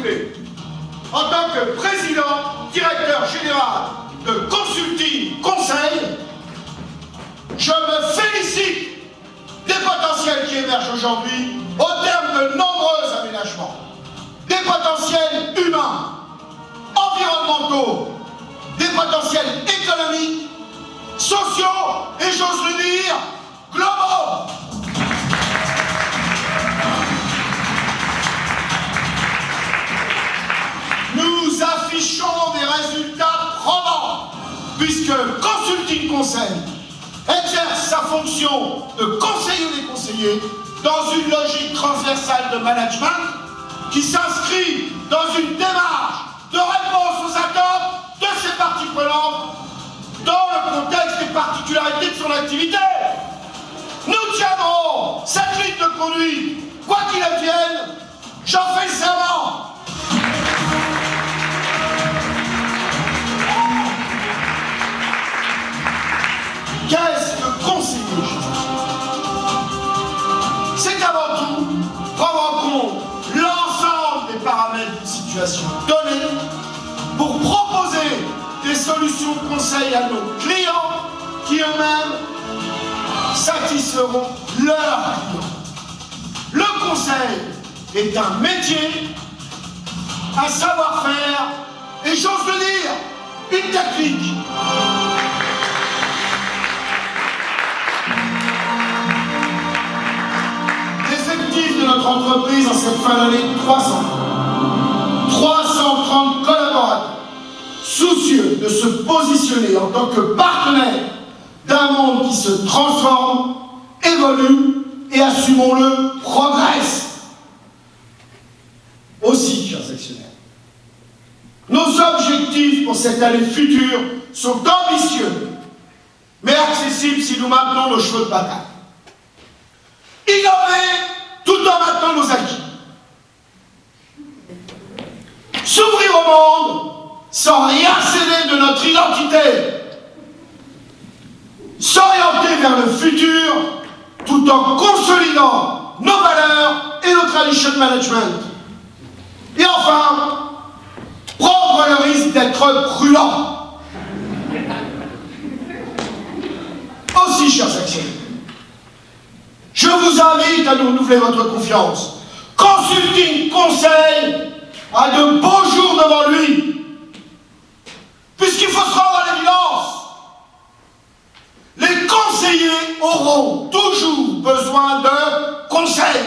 voulez. En tant que président, directeur général de Consulting Conseil, je me félicite des potentiels qui émergent aujourd'hui au terme de nombreux aménagements. Des potentiels humains, environnementaux, des potentiels économiques, sociaux et j'ose le dire, globaux. Nous affichons des résultats probants puisque Consulting Conseil exerce sa fonction de conseiller des conseillers dans une logique transversale de management qui s'inscrit dans une démarche de réponse aux attentes de ses parties prenantes dans le contexte des particularités de son activité. Nous tiendrons cette ligne de conduite, quoi qu'il advienne, j'en fais le serment. Qu'est-ce que conseiller? C'est avant tout prendre en compte l'ensemble des paramètres d'une situation donnée pour proposer des solutions de conseil à nos clients qui eux-mêmes satisferont leurs clients. Le conseil est un métier, un savoir-faire et j'ose le dire, une technique. De notre entreprise en cette fin d'année, 330 collaborateurs soucieux de se positionner en tant que partenaire d'un monde qui se transforme, évolue et, assumons-le, progresse. Aussi, chers actionnaires, nos objectifs pour cette année future sont ambitieux, mais accessibles si nous maintenons nos cheveux de bataille. Innover tout en maintenant nos acquis. S'ouvrir au monde sans rien céder de notre identité. S'orienter vers le futur tout en consolidant nos valeurs et nos traditions de management. Et enfin, prendre le risque d'être prudent. Aussi, chers actionnaires, je vous invite à nous renouveler votre confiance. Consulting Conseil a de beaux jours devant lui, puisqu'il faut se rendre à l'évidence. Les conseillers auront toujours besoin de conseils.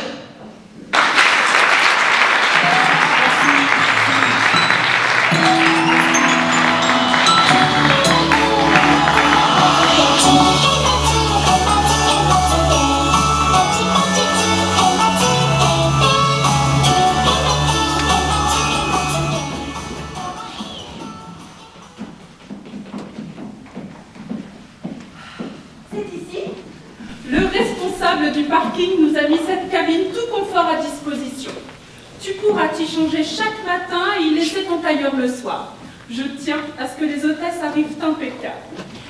Du parking nous a mis cette cabine tout confort à disposition. Tu pourras t'y changer chaque matin et y laisser ton tailleur le soir. Je tiens à ce que les hôtesses arrivent impeccables.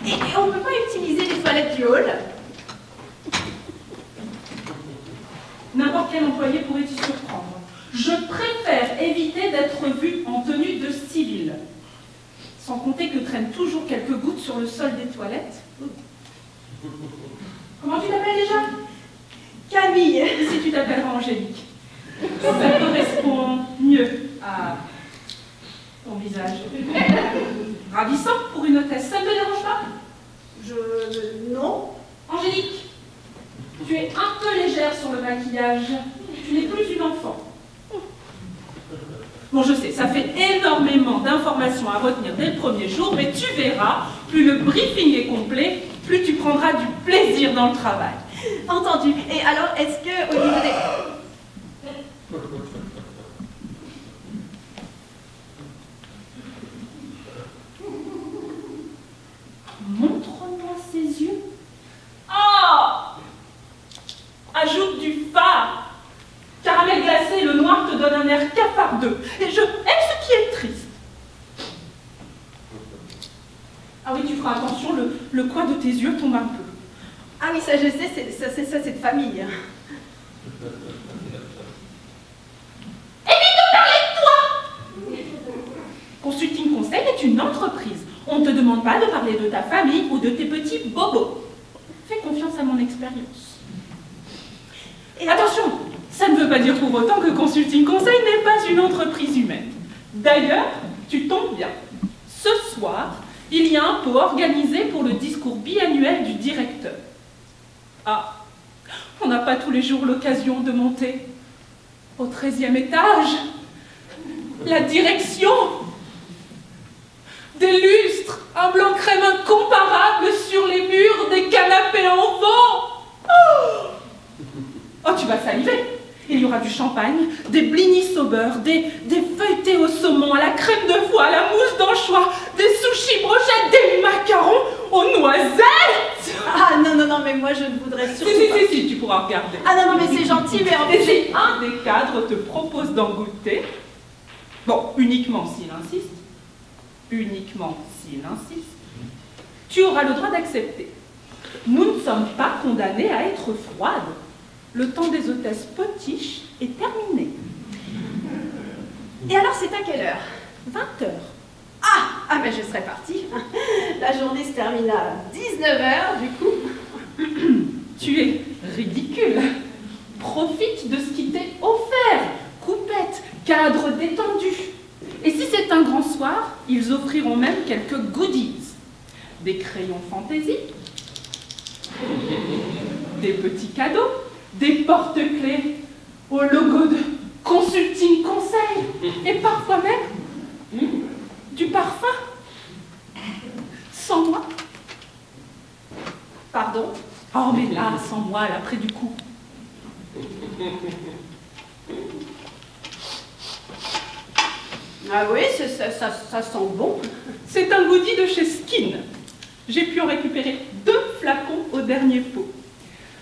Et on ne peut pas utiliser les toilettes du hall? N'importe quel employé pourrait t'y surprendre. Je préfère éviter d'être vu en tenue de civil. Sans compter que traînent toujours quelques gouttes sur le sol des toilettes. Comment tu t'appelles déjà? Camille. Si tu t'appelleras Angélique. Ça correspond mieux à ton visage. Ravissant pour une hôtesse, ça ne te dérange pas? Non. Angélique, tu es un peu légère sur le maquillage. Tu n'es plus une enfant. Bon, je sais, ça fait énormément d'informations à retenir dès le premier jour, mais tu verras, plus le briefing est complet, plus tu prendras du plaisir dans le travail. Entendu. Et alors, est-ce que, au niveau des... Montre-moi ses yeux. Oh! Ajoute du fard. Caramel glacé, le noir te donne un air cafardeux. Et je aime ce qui est triste. Ah oui, tu feras attention, le coin de tes yeux tombe un peu. Ah oui, ça je sais, c'est de famille. Évite de parler de toi! Consulting Conseil est une entreprise. On ne te demande pas de parler de ta famille ou de tes petits bobos. Fais confiance à mon expérience. Et attention, ça ne veut pas dire pour autant que Consulting Conseil n'est pas une entreprise humaine. D'ailleurs, tu tombes bien. Ce soir, il y a un pot organisé pour le discours biannuel du directeur. Ah, on n'a pas tous les jours l'occasion de monter au 13e étage. La direction, des lustres, un blanc crème incomparable sur les murs, des canapés en vent. Oh, tu vas saliver. Il y aura du champagne, des blinis au beurre, des feuilletés au saumon, à la crème de foie, à la mousse d'anchois, des sushis brochettes, des macarons aux noisettes. Ah non, mais moi je ne voudrais surtout pas. Si, tu pourras regarder. Ah non, mais c'est gentil, mais en Et fait... si un des cadres te propose d'en goûter, bon, uniquement s'il insiste, tu auras le droit d'accepter. Nous ne sommes pas condamnés à être froides. Le temps des hôtesses potiches est terminé. Et alors c'est à quelle heure? 20h. Ah, mais je serais partie. La journée se termine à 19h, du coup. Tu es ridicule. Profite de ce qui t'est offert. Coupette, cadre détendu. Et si c'est un grand soir, ils offriront même quelques goodies. Des crayons fantaisie, des petits cadeaux, des porte-clés au logo de Consulting Conseil et parfois même du parfum. Sans moi. Pardon? Oh mais là, sans moi, là, près du cou. Ah oui, ça sent bon. C'est un goodie de chez Skin. J'ai pu en récupérer 2 flacons au dernier pot.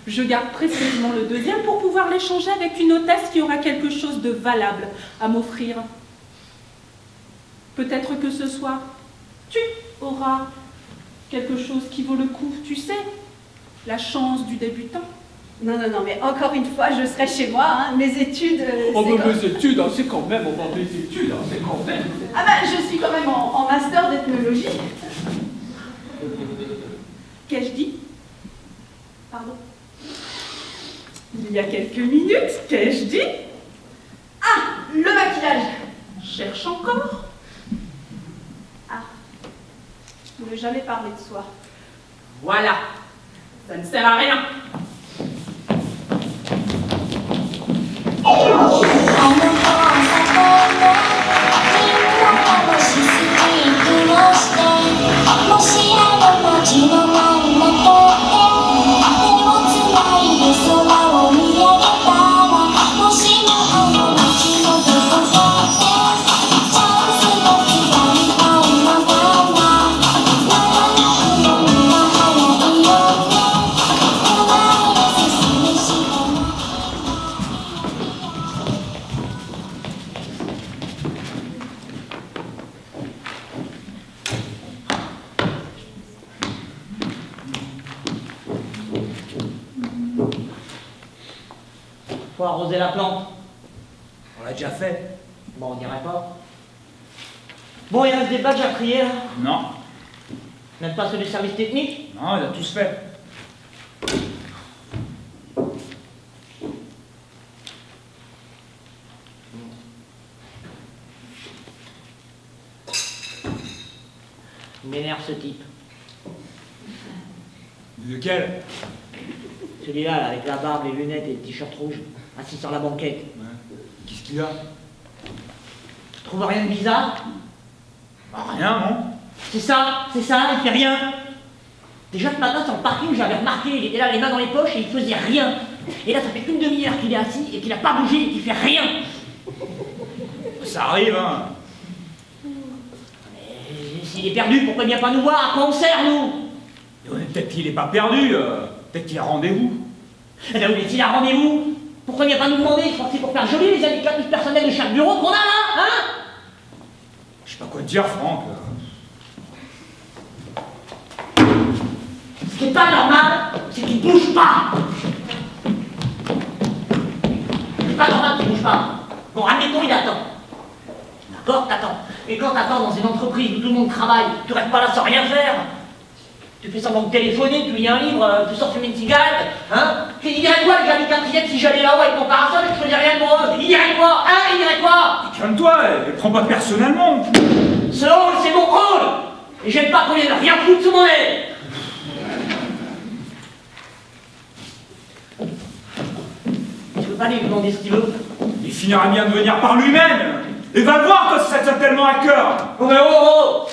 Je garde précieusement le deuxième pour pouvoir l'échanger avec une hôtesse qui aura quelque chose de valable à m'offrir. Peut-être que ce soir, tu auras quelque chose qui vaut le coup, tu sais, la chance du débutant. Non, mais encore une fois, je serai chez moi, hein. Mes études... Oh, mais mes études, hein, c'est quand même, des études, hein, c'est quand même... Ah bah, je suis quand même en master d'ethnologie. Qu'ai-je dit? Pardon? Il y a quelques minutes, qu'ai-je dit? Ah, le maquillage. Cherche encore? Ah, ne jamais parler de soi. Voilà, ça ne sert à rien. Faut arroser la plante. On l'a déjà fait. Bon, on dirait pas. Bon, il reste des badges à trier, là. Non, Même pas ceux du service technique. non, il a tous fait. Il m'énerve ce type. Lequel? Celui-là, là, avec la barbe, les lunettes et le t-shirt rouge, assis sur la banquette. Ouais. Qu'est-ce qu'il a? Tu trouves rien de bizarre? Bah, rien, non? C'est ça, il fait rien. Déjà ce matin sur le parking, j'avais remarqué, il était là les mains dans les poches et il faisait rien. Et là, ça fait une demi-heure qu'il est assis et qu'il n'a pas bougé et qu'il fait rien. Ça arrive, hein. Et s'il est perdu, pourquoi il vient pas nous voir? À quoi on sert, nous? Ouais, peut-être qu'il est pas perdu, peut-être qu'il a rendez-vous. Eh ben oui, mais s'il a rendez-vous, pourquoi il vient pas nous demander? Je crois que c'est pour faire joli les indicatifs personnels de chaque bureau qu'on a là, hein? Je sais pas quoi te dire, Franck. Ce qui est pas normal, c'est qu'il bouge pas. C'est pas normal qu'il bouge pas. Bon, admettons, il attend. D'accord, t'attends. Et quand t'attends dans une entreprise où tout le monde travaille, tu restes pas là sans rien faire. Tu fais semblant de téléphoner, tu lis un livre, tu sors fumer une cigarette, hein? Tu dirais quoi, le gars du 4e, si j'allais là-haut avec mon parasol et que je faisais rien pour eux? Il dirait quoi? Hein? Il dirait quoi? Calme-toi, et prends pas personnellement. Ce rôle, c'est mon rôle! Et j'aime pas qu'on ait rien foutre sous mon nez! Je peux pas lui demander ce qu'il veut. Il finira bien de venir par lui-même. Et va le voir quand ça tient tellement à cœur. Oh mais oh!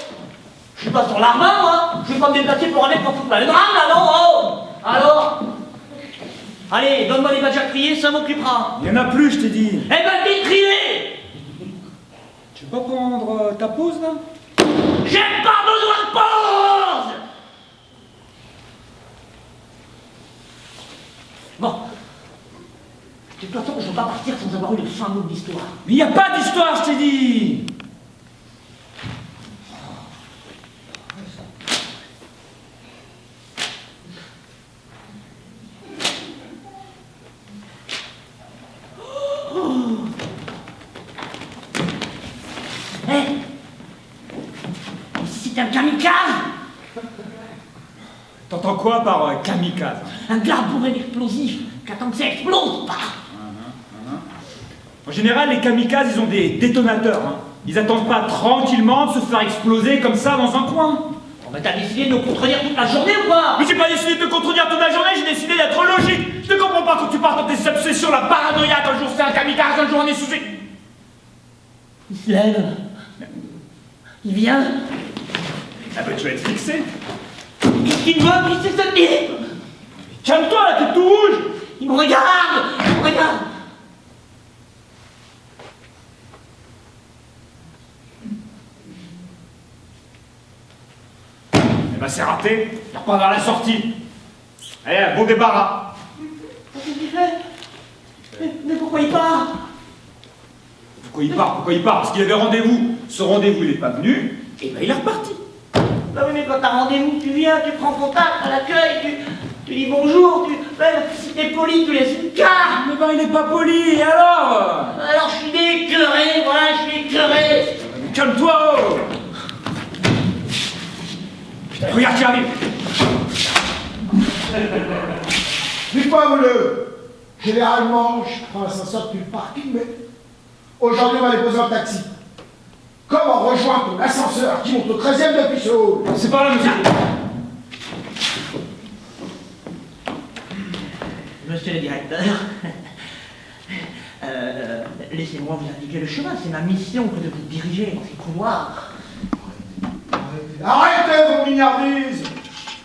Je suis pas sur l'armin, moi! Je vais pas me déplacer pour un mec pour foutre ma drame, là, non? Oh! Alors? Allez, donne-moi les badges à crier, ça m'occupera. Il y en a plus, je t'ai dit. Eh ben, vite crier! Tu veux pas prendre ta pause, là? J'ai pas besoin de pause! Bon. De toute façon, je ne veux pas partir sans avoir eu le fin mot de l'histoire. Mais y a pas d'histoire, je t'ai dit. Hé! Si t'es un kamikaze! T'entends quoi par kamikaze? Un gars bourré d'explosifs, qui attend que ça explose, pas! En général, les kamikazes, ils ont des détonateurs. Hein. Ils attendent pas tranquillement de se faire exploser comme ça dans un coin. Bon, mais t'as décidé de me contredire toute la journée ou quoi? Mais j'ai pas décidé de te contredire toute la journée, j'ai décidé d'être logique. Je ne comprends pas quand tu pars dans tes obsessions, la paranoïa, qu'un jour c'est un kamikaze, un jour on est sous... Il se lève. Il vient. Ah bah tu vas être fixé. Qu'est-ce qu'il veut, puis c'est ce type? Calme-toi là, t'es tout rouge. Il me regarde! Il me regarde! Eh ben c'est raté, il repart vers la sortie. Allez, bon débarras. Mais pourquoi il part? Pourquoi il part? Parce qu'il avait rendez-vous. Ce rendez-vous, il n'est pas venu, et ben il est reparti. Bah oui, mais quand t'as rendez-vous, tu viens, tu prends contact à l'accueil, tu dis bonjour, si t'es poli, tu laisses une carte. Mais ben il n'est pas poli, et alors? Alors je suis écœuré, voilà, je suis écœuré. Calme-toi. Putain, regarde qui arrive. Dites-moi, vous généralement, je prends l'ascenseur depuis le parking, mais aujourd'hui, on va les poser en taxi. Comment rejoindre ton ascenseur qui monte au 13e depuis ce haut? C'est pas là, monsieur. Monsieur le directeur, laissez-moi vous indiquer le chemin, c'est ma mission que de vous diriger dans ces couloirs. Arrêtez vos mignardises!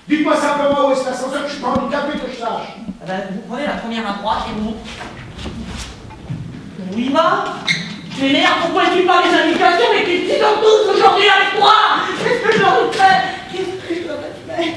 Dites-moi simplement où est-ce l'ascenseur, que je suis pas handicapé, que je sache. Ah ben, vous prenez la première à droite et vous... Oui, ma? Mais merde, pourquoi tu parles des indications mais qu'ils sont tous aujourd'hui avec moi? Qu'est-ce que j'aurais fait? Qu'est-ce que j'aurais fait?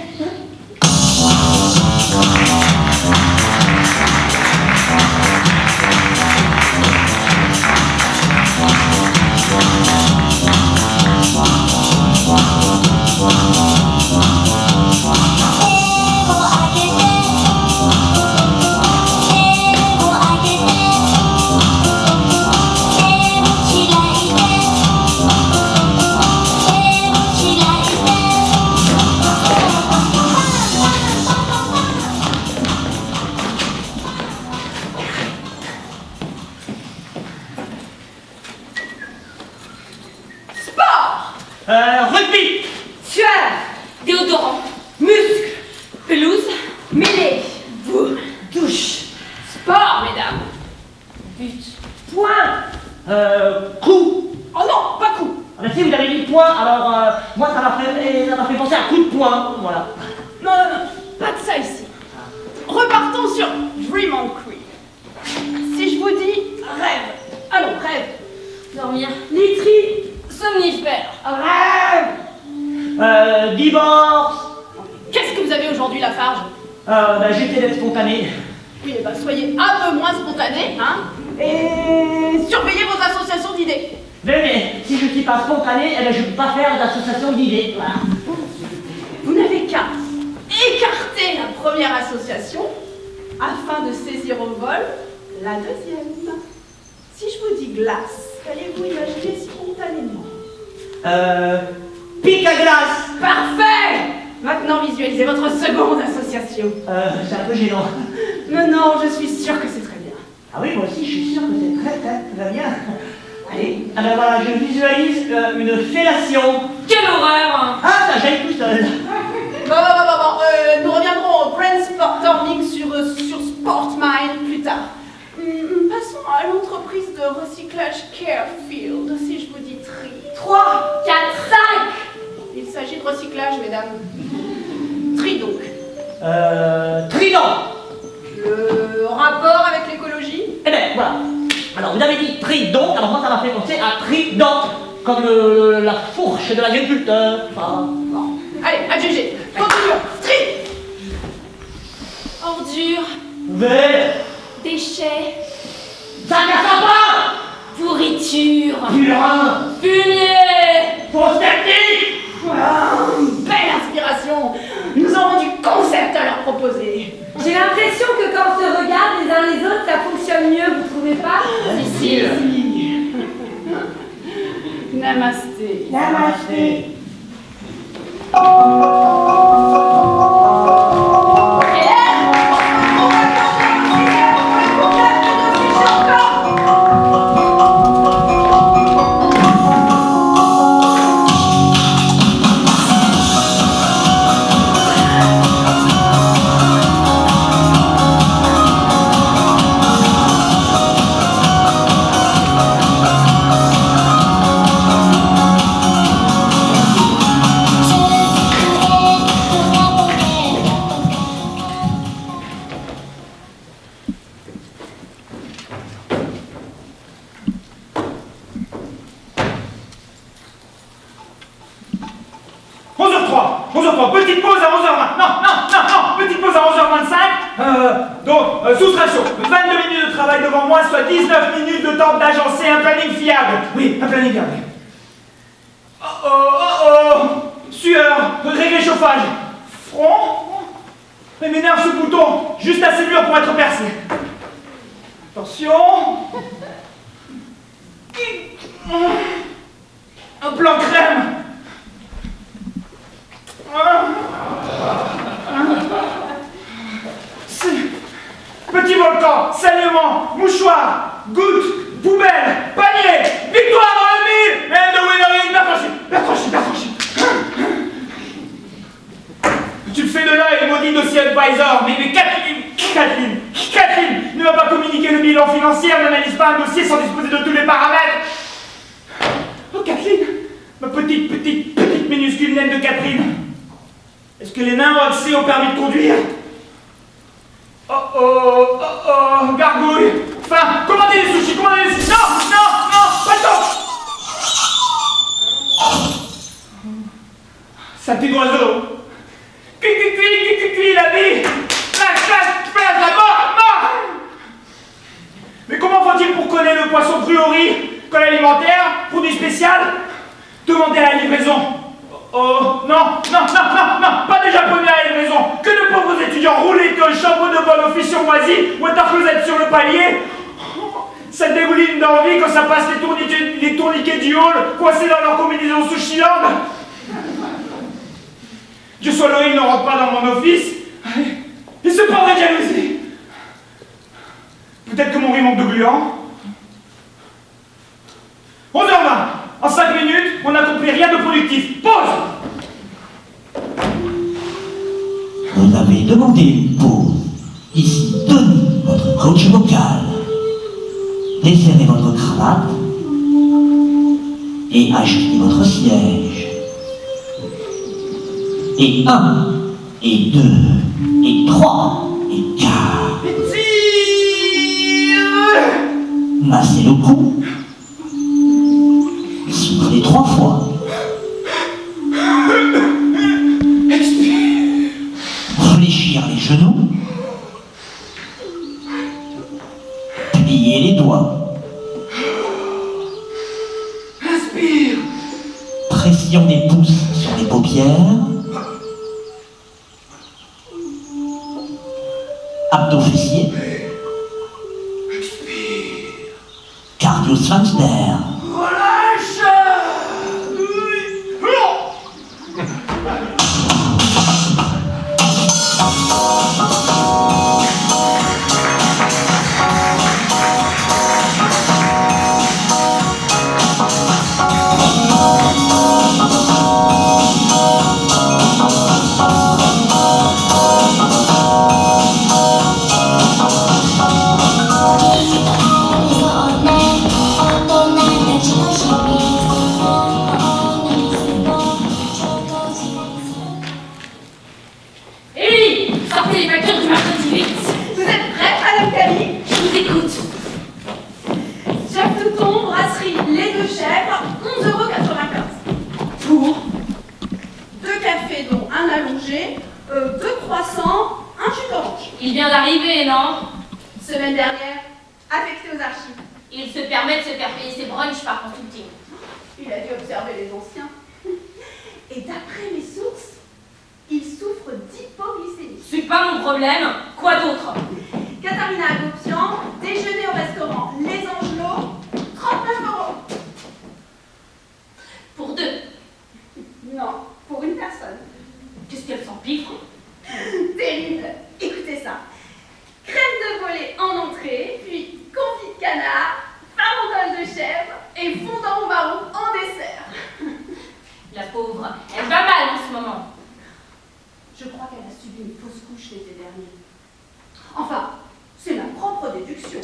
Rugby! Sueur, déodorant, muscle, pelouse, mêlée, boue, douche, sport, mesdames. But, point. Coup! Oh non, pas coup. Ah ben si, vous avez dit point, alors moi ça m'a fait penser à coup de poing, voilà. Non, non, non, pas de ça ici. Repartons sur Dream on Creep. Si je vous dis rêve, allons, rêve. Dormir, literie, somnifère, rêve. Divorce! Qu'est-ce que vous avez aujourd'hui, Lafarge? Ben j'essaie d'être spontané. Oui, eh ben, soyez un peu moins spontané, hein, et surveillez vos associations d'idées. Mais si je ne suis pas spontané, eh ben, je ne peux pas faire d'association d'idées. Voilà. Vous n'avez qu'à écarter la première association afin de saisir au vol la deuxième. Si je vous dis glace, qu'allez-vous imaginer spontanément? Pic à glace. Parfait! Maintenant, visualisez votre seconde association. C'est un peu gênant. Mais non, je suis sûre que c'est très bien. Ah oui, moi aussi, je suis sûr que c'est très bien. Allez, ah ben voilà, je visualise une fellation. Quelle horreur! Ah, ça j'aille tout seul. Bon, nous reviendrons au brainstorming sur SportMind plus tard. Passons à l'entreprise de recyclage Carefield, si je vous dis tri. 3, 4, 5! Il s'agit de recyclage, mesdames. Tri donc. Trident. Le rapport avec l'écologie? Eh ben, voilà. Alors, vous avez dit trident, alors moi ça m'a fait penser à trident, comme la fourche de l'agriculteur. Enfin, non. Allez, adjugé. Continuons. Tri! Ordures, Verre. déchets, Sac à sapin. pourriture, Purin. fumier. Fausse technique. Belle inspiration! Nous aurons du concept à leur proposer. J'ai l'impression que quand on se regarde les uns les autres, ça fonctionne mieux, vous trouvez pas? Si. Namasté. Namasté. Petite pause à 11h20. Non, petite pause à 11h25. Donc, soustraction. 22 minutes de travail devant moi, soit 19 minutes de temps d'agencer un planning fiable. Oui, un planning fiable. Sueur, réglé chauffage. Front. Mais m'énerve ce bouton, juste assez dur pour être percé. Attention. Un plan crème. Petit volcan, saignement, mouchoir, goutte, poubelle, panier, victoire dans le mille, and the winner is bien franchi. Tu le fais de l'œil, maudit dossier advisor, mais Catherine ne va pas communiquer le bilan financier, n'analyse pas un dossier sans disposer de tous les paramètres. Oh Catherine, ma petite minuscule naine de Catherine. Est-ce que les nains ont accès au permis de conduire? Gargouille. Enfin, commandez les sushis. Non, pas le temps. Saleté d'oiseau. Cui, la vie. La mort. Mais comment faut-il pour connaître le poisson cru au riz, colle alimentaire, produit spécial? Demandez à la livraison. Non, pas des japonais à la livraison, que de pauvres étudiants roulés de chapeau de bonne officier moisi ou un tartelette sur le palier. Ça dégouline d'envie quand ça passe les tourniquets du hall coincés dans leur combinaison Sushi Land. Dieu soit loué, il ne rentre pas dans mon office. Il se prendrait de jalousie. Peut-être que mon riz manque de gluants. 11h20. En 5 minutes, on n'a compris rien de productif. Pause! Vous avez demandé une pause. Ici Tony, votre coach vocal. Desserrez votre cravate et ajustez votre siège. Et 1, et 2, et 3, et 4. Massez le cou. Soufflez 3 fois. Fléchir les genoux. Plier les doigts. Inspire. Pression des pouces sur les paupières. Abdos fessiers. Cardio sphincter. Relâche. vient d'arriver, non? Semaine dernière, affecté aux archives. Il se permet de se faire payer ses brunchs par consulting. Il a dû observer les anciens. Et d'après mes sources, il souffre d'hypoglycémie. C'est pas mon problème. Quoi d'autre? Katharina Agopian, déjeuner au restaurant Les Angelots, 39 €. Pour deux. Non, pour une personne. Qu'est-ce qu'elle s'empiffre? Terrible. Écoutez ça. Crème de volet en entrée, puis confit de canard, farandole de chèvre et fondant au marron en dessert. La pauvre, elle va mal en ce moment. Je crois qu'elle a subi une fausse couche l'été dernier. Enfin, c'est ma propre déduction.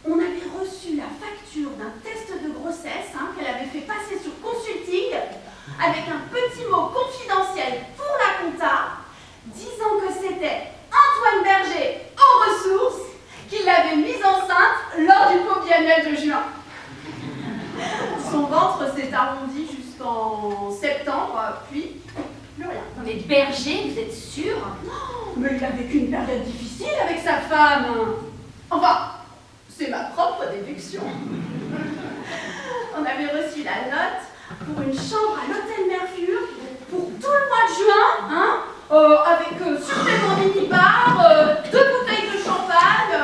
On avait reçu la facture d'un test de grossesse qu'elle avait fait passer sur consulting avec un petit mot confidentiel pour la compta, disant que c'était Antoine Berger, aux ressources, qui l'avait mise enceinte lors du pot biannuel de juin. Son ventre s'est arrondi jusqu'en septembre, puis plus rien. Mais Berger, vous êtes sûr? Mais il a vécu une période difficile avec sa femme. Enfin, c'est ma propre déduction. On avait reçu la note pour une chambre à l'hôtel Mercure pour tout le mois de juin, avec supplément mini-bar, 2 bouteilles de champagne,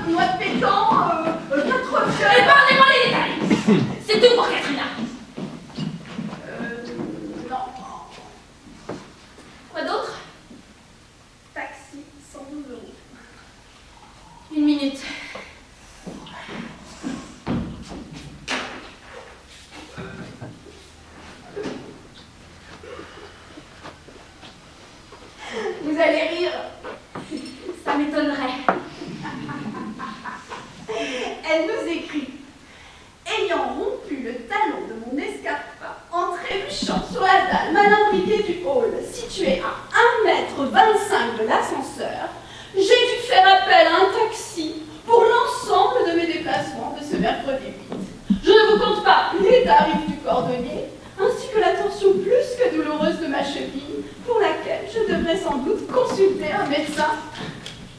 noix de pécan, 4 fieuilles. Épargnez-moi les détails. C'est tout pour Katrina. Non. Quoi d'autre? Taxi, 112 €. Une minute. Vous allez rire. Ça m'étonnerait. Elle nous écrit « Ayant rompu le talon de mon escarpin en trébuchant sur la dalle mal imbriquée du hall situé à 1,25 m de l'ascenseur, j'ai dû faire appel à un taxi pour l'ensemble de mes déplacements de ce mercredi 8. Je ne vous compte pas les tarifs du cordonnier, ainsi que la torsion plus que douloureuse de ma cheville, pour laquelle je devrais sans doute consulter un médecin.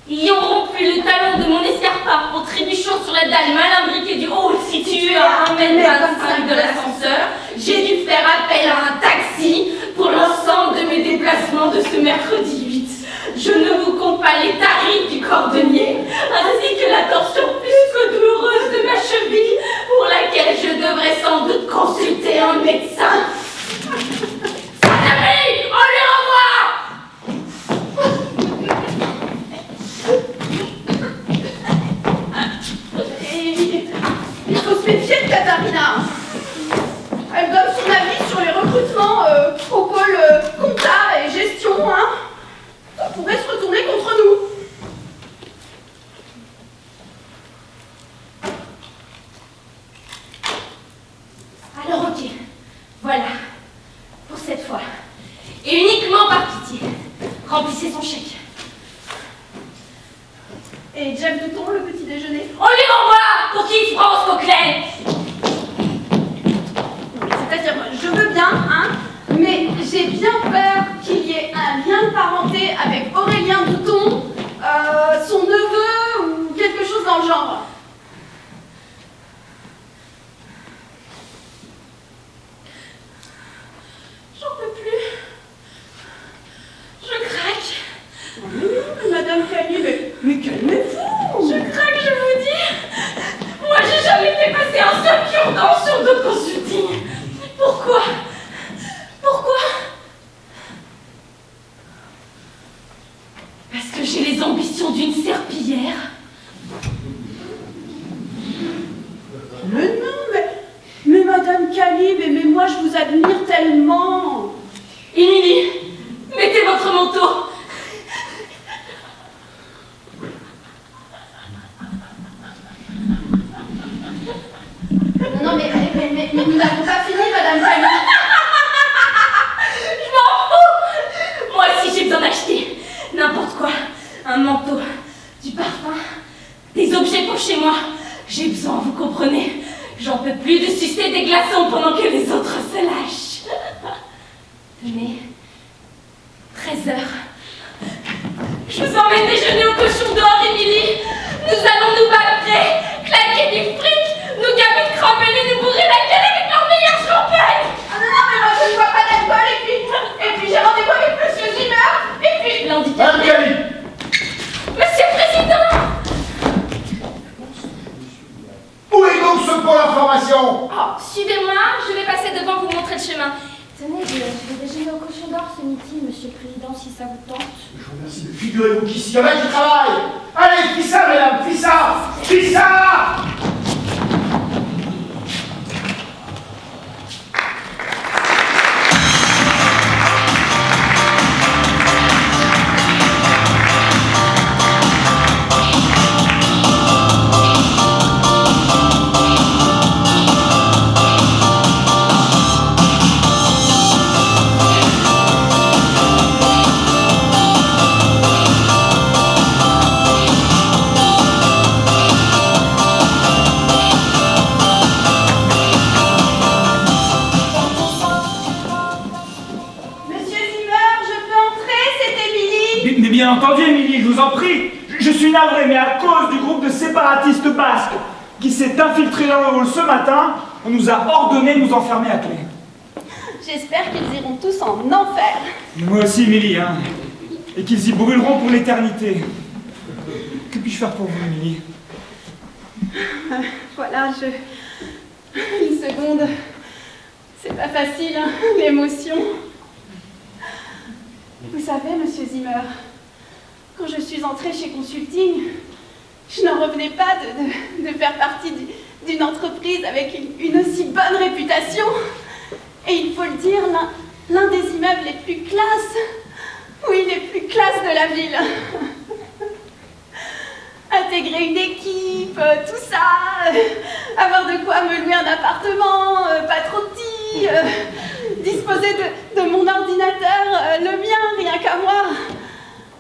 Ayant rompu le talon de mon escarpin en trébuchant sur la dalle mal imbriquée du hall situé à 1,25 m de l'ascenseur, j'ai dû faire appel à un taxi pour l'ensemble de mes déplacements de ce mercredi 8. Je ne vous compte pas les tarifs du cordonnier, ainsi que la torsion plus que douloureuse de ma cheville, pour laquelle je devrais sans doute consulter un médecin. Saint-Denis, on les renvoie! Il faut se méfier de Katharina. Elle donne son avis sur les recrutements au pôle compta et gestion. Ça pourrait se retourner contre nous. Alors ok, voilà, pour cette fois. Et uniquement par pitié, remplissez son chèque. Et Jeff Douton, le petit déjeuner. On lui renvoie pour qu'il France Coquelet. C'est-à-dire, je veux bien, mais j'ai bien peur qu'il y ait un lien de parenté avec Aurélien Douton, son neveu ou quelque chose dans le genre. J'en peux plus. Je craque. Mais Madame Cali, mais calmez-vous. Je craque, je vous dis. Moi, j'ai jamais fait passer un seul cure-dent sur de consulting. Pourquoi? Pourquoi? Parce que j'ai les ambitions d'une serpillière. Mais non, mais Madame Cali, mais moi je vous admire tellement. Émilie, mettez votre manteau. Non, mais nous n'avons pas fini, Madame Cali. Je m'en fous. Moi aussi, j'ai besoin d'acheter n'importe quoi. Un manteau, du parfum, des objets pour chez moi. J'ai besoin, vous comprenez. J'en peux plus de sucer des glaçons pendant que les autres se lâchent. Tenez, 13 h. Je vous emmène déjeuner au cochon d'or, Émilie. Nous allons nous battre, claquer du fric, nous gaver de crapelles et nous bourrer la gueule avec leur meilleur champagne. Ah non, non, mais moi je ne bois pas d'alcool et puis j'ai rendez-vous avec Monsieur Zimmer et puis... L'handicapé. Angali, Monsieur le Président. où est donc ce pôle information? Oh, suivez-moi, je vais passer devant vous montrer le chemin. Tenez, je vais déjeuner au cochon d'or ce midi, Monsieur le Président, si ça vous tente. Je vous remercie. Figurez-vous qu'ici, il y en a qui travaillent. Allez, fis ça, mesdames, fis ça, fis ça. Monsieur Zimmer, je peux entrer, c'est Émilie. Mais bien entendu, Émilie, je vous en prie. Je suis navré, mais à cause du groupe de séparatistes basques qui s'est infiltré dans le hall ce matin, on nous a ordonné de nous enfermer à clé. J'espère qu'ils iront tous en enfer. Moi aussi, Émilie, hein. Et qu'ils y brûleront pour l'éternité. Que puis-je faire pour vous, Émilie? Voilà, Une seconde. C'est pas facile, hein, l'émotion. Vous savez, Monsieur Zimmer, quand je suis entrée chez Consulting, je n'en revenais pas de faire partie d'une entreprise avec une aussi bonne réputation. Et il faut le dire, l'un des immeubles les plus classes, oui, les plus classes de la ville. Intégrer une équipe, tout ça, avoir de quoi me louer un appartement, pas trop petit, disposer de mon ordinateur, le mien, rien qu'à moi.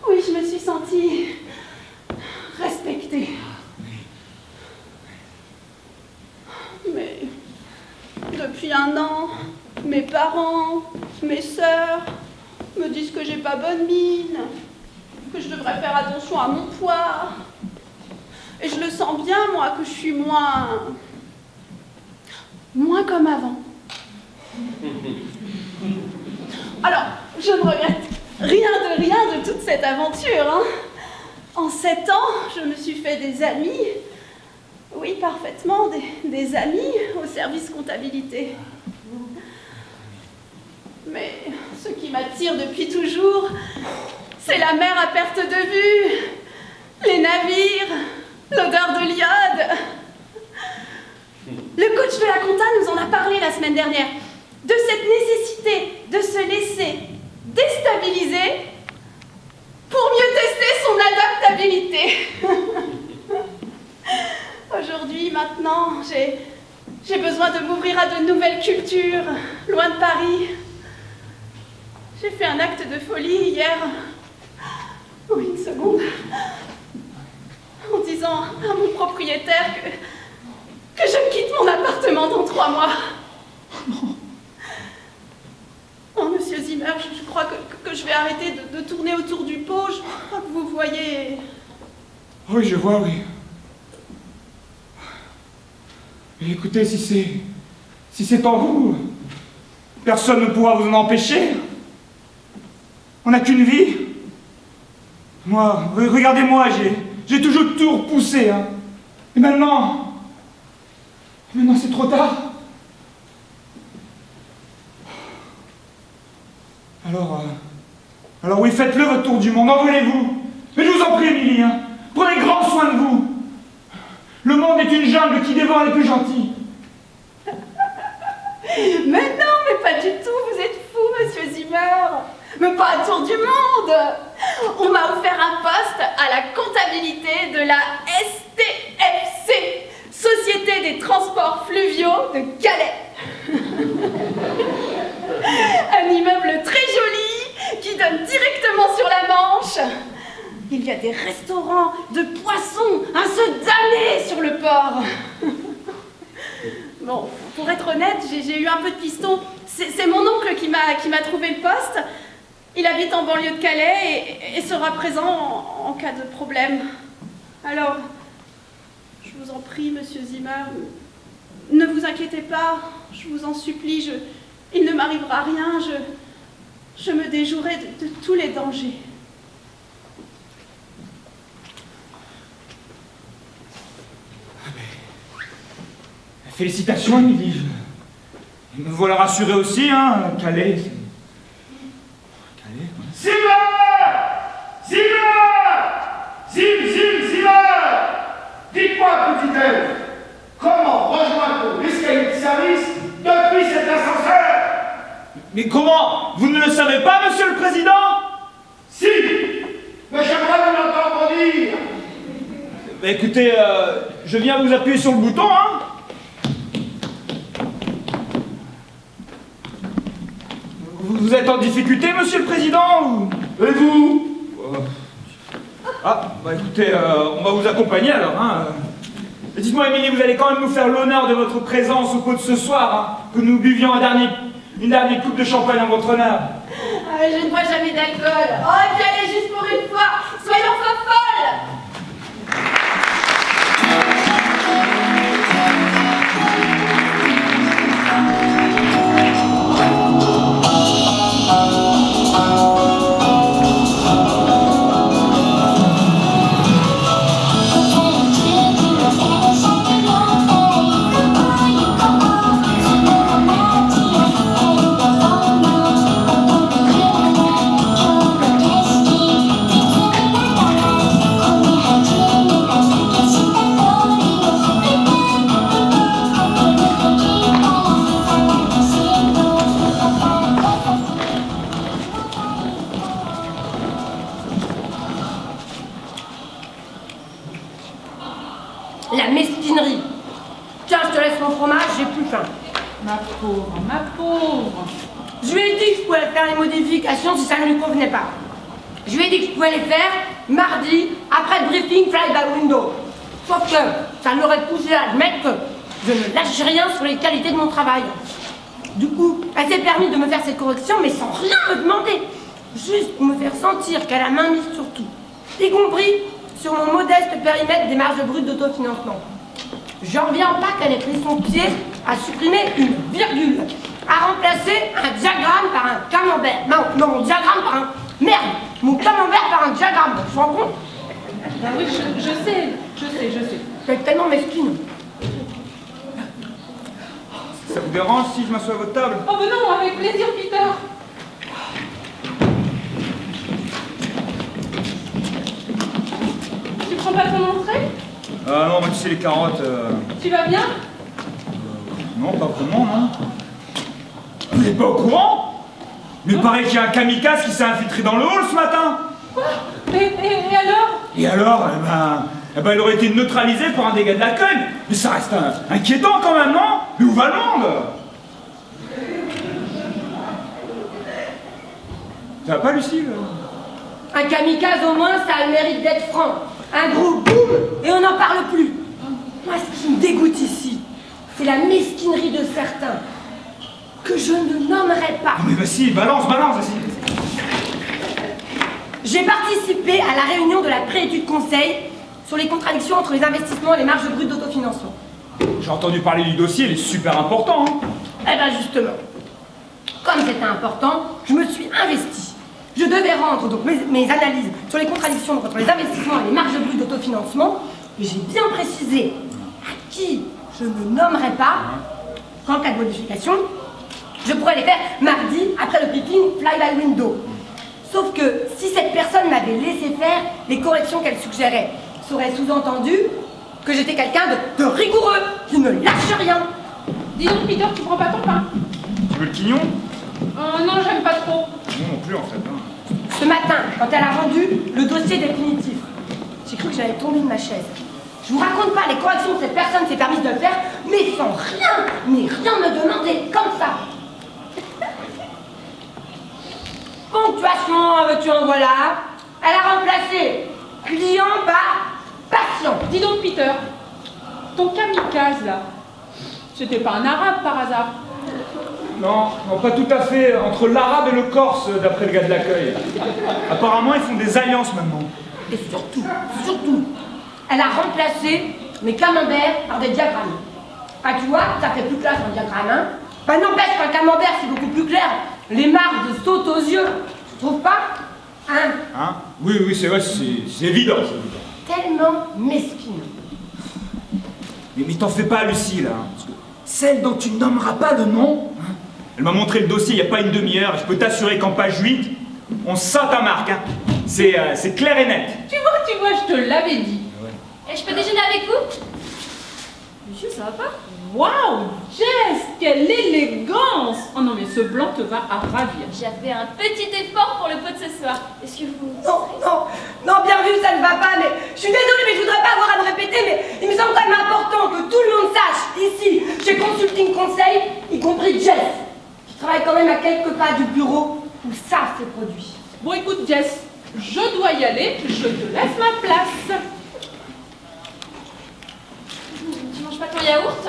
Oui, je me suis sentie respectée. Mais depuis 1 an, mes parents, mes sœurs me disent que j'ai pas bonne mine, que je devrais faire attention à mon poids. Et je le sens bien, moi, que je suis moins comme avant. Alors, je ne regrette rien de toute cette aventure, hein. En 7 ans, je me suis fait des amis. Oui, parfaitement, des amis au service comptabilité. Mais ce qui m'attire depuis toujours, c'est la mer à perte de vue, les navires, l'odeur de l'iode. Le coach de la compta nous en a parlé la semaine dernière, de cette nécessité de se laisser déstabiliser pour mieux tester son adaptabilité. Aujourd'hui, maintenant, j'ai besoin de m'ouvrir à de nouvelles cultures, loin de Paris. J'ai fait un acte de folie hier. Oui, une seconde. En disant à mon propriétaire que je quitte mon appartement dans 3 mois. Oh, Monsieur Zimmer, je crois que je vais arrêter de tourner autour du pot. Je crois que vous voyez... Oui, je vois, oui. Mais écoutez, si c'est en vous, personne ne pourra vous en empêcher. On n'a qu'une vie. Moi, regardez-moi, j'ai toujours tout repoussé, hein. Et maintenant c'est trop tard. Alors oui, faites-le votre tour du monde, envolez-vous. Mais je vous en prie, Émilie, hein, prenez grand soin de vous. Le monde est une jungle qui dévore les plus gentils. Mais non, mais pas du tout, vous êtes fou, Monsieur Zimmer. Mais pas un tour du monde. On m'a offert un poste à la comptabilité de la STFC, Société des Transports Fluviaux de Calais. Un immeuble très joli qui donne directement sur la Manche. Il y a des restaurants de poissons à se damner sur le port. Bon, pour être honnête, j'ai eu un peu de piston. C'est mon oncle qui m'a trouvé le poste. Il habite en banlieue de Calais et sera présent en cas de problème. Alors, je vous en prie, monsieur Zimmer, ne vous inquiétez pas, je vous en supplie, il ne m'arrivera rien, je me déjouerai de tous les dangers. Félicitations, Émilie. Me voilà rassuré aussi, hein, Calais. Calais, quoi. Zimmer! Dites-moi, petite-elle, comment rejoindre l'escalier de service depuis cet ascenseur? Mais comment? Vous ne le savez pas, monsieur le président? Si! Mais j'aimerais vous l'entendre dire! Bah, écoutez, je viens vous appuyer sur le bouton, hein. Vous êtes en difficulté, monsieur le président, ou... Et vous? Ah, bah écoutez, on va vous accompagner alors, hein. Et dites-moi, Émilie, vous allez quand même nous faire l'honneur de votre présence au pot de ce soir, hein, que nous buvions une dernière coupe de champagne en votre honneur. Ah, je ne bois jamais d'alcool. Oh, et puis allez juste pour une fois, soyons folles. La mesquinerie. Tiens, je te laisse mon fromage, j'ai plus faim. Ma pauvre, ma pauvre. Je lui ai dit que je pouvais faire les modifications si ça ne lui convenait pas. Je lui ai dit que je pouvais les faire mardi, après le briefing Fly by Window. Sauf que ça l'aurait poussé à admettre que je ne lâche rien sur les qualités de mon travail. Du coup, elle s'est permis de me faire cette correction, mais sans rien me demander. Juste pour me faire sentir qu'elle a main mise sur tout. Y compris sur mon modeste périmètre des marges brutes d'autofinancement. J'en reviens pas qu'elle ait pris son pied à supprimer une virgule, à remplacer un diagramme par un camembert. Non, mon diagramme par un... Merde, mon camembert par un diagramme, tu te rends compte? Bah oui, je sais. C'est tellement mesquine. Ça vous dérange si je m'assois à votre table? Oh ben non, avec plaisir, Peter. Tu prends pas ton entrée? Ah non, moi tu sais, les carottes... Tu vas bien? Non, pas vraiment, non. Vous n'êtes pas au courant? Mais il paraît qu'il y a un kamikaze qui s'est infiltré dans le hall ce matin. Quoi? Et alors? Et alors, il aurait été neutralisé par un dégât de l'accueil. Mais ça reste inquiétant quand même, non? Mais où va le monde? Ça va pas, Lucille? Un kamikaze, au moins, ça a le mérite d'être franc. Un gros boum, et on n'en parle plus. Moi, ce qui me dégoûte ici, c'est la mesquinerie de certains, que je ne nommerai pas. Mais vas-y, balance, vas-y. J'ai participé à la réunion de la préétude conseil sur les contradictions entre les investissements et les marges brutes d'autofinancement. J'ai entendu parler du dossier, il est super important, hein. Eh bien justement, comme c'était important, je me suis investie. Je devais rendre donc mes analyses sur les contradictions entre les investissements et les marges brutes d'autofinancement, et j'ai bien précisé à qui je ne nommerai pas qu'en cas de modification, je pourrais les faire mardi après le briefing Fly by Window. Sauf que si cette personne m'avait laissé faire les corrections qu'elle suggérait, ça aurait sous-entendu que j'étais quelqu'un de rigoureux, qui ne lâche rien. Dis donc, Peter, tu prends pas ton pain? Tu veux le quignon? Non, j'aime pas trop. Non, non plus en fait, hein. Ce matin, quand elle a rendu le dossier définitif, j'ai cru que j'allais tomber de ma chaise. Je vous raconte pas les corrections que cette personne s'est permise de faire, mais sans rien, ni rien me demander, comme ça. Ponctuation, veux-tu en voilà. Elle a remplacé client par patient. Dis donc, Peter, ton kamikaze, là, c'était pas un arabe par hasard? Non, pas tout à fait. Entre l'arabe et le corse, d'après le gars de l'accueil. Apparemment, ils font des alliances maintenant. Et surtout, elle a remplacé mes camemberts par des diagrammes. Ah, tu vois, ça fait plus classe un diagramme, hein. Bah n'empêche qu'un camembert, c'est beaucoup plus clair. Les marques sautent aux yeux. Tu trouves pas? Hein? Hein? Oui, c'est vrai, c'est évident, Tellement mesquine. Mais t'en fais pas, Lucie, là. Parce que celle dont tu nommeras pas le nom, hein, elle m'a montré le dossier il n'y a pas une demi-heure, et je peux t'assurer qu'en page 8, on sent ta marque, hein. C'est clair et net. Tu vois, je te l'avais dit. Et je peux déjeuner avec vous? Monsieur, ça va pas? Waouh, Jess, quelle élégance! Oh non, mais ce blanc te va à ravir. J'ai fait un petit effort pour le pot de ce soir. Est-ce que vous... Non, bien vu, ça ne va pas, mais je suis désolée, mais je voudrais pas avoir à me répéter, mais il me semble quand même important que tout le monde sache, ici, chez Consulting Conseil, y compris Jess, qui travaille quand même à quelques pas du bureau où ça s'est produit. Bon, écoute, Jess, je dois y aller, je te laisse ma place. Tu manges pas ton yaourt?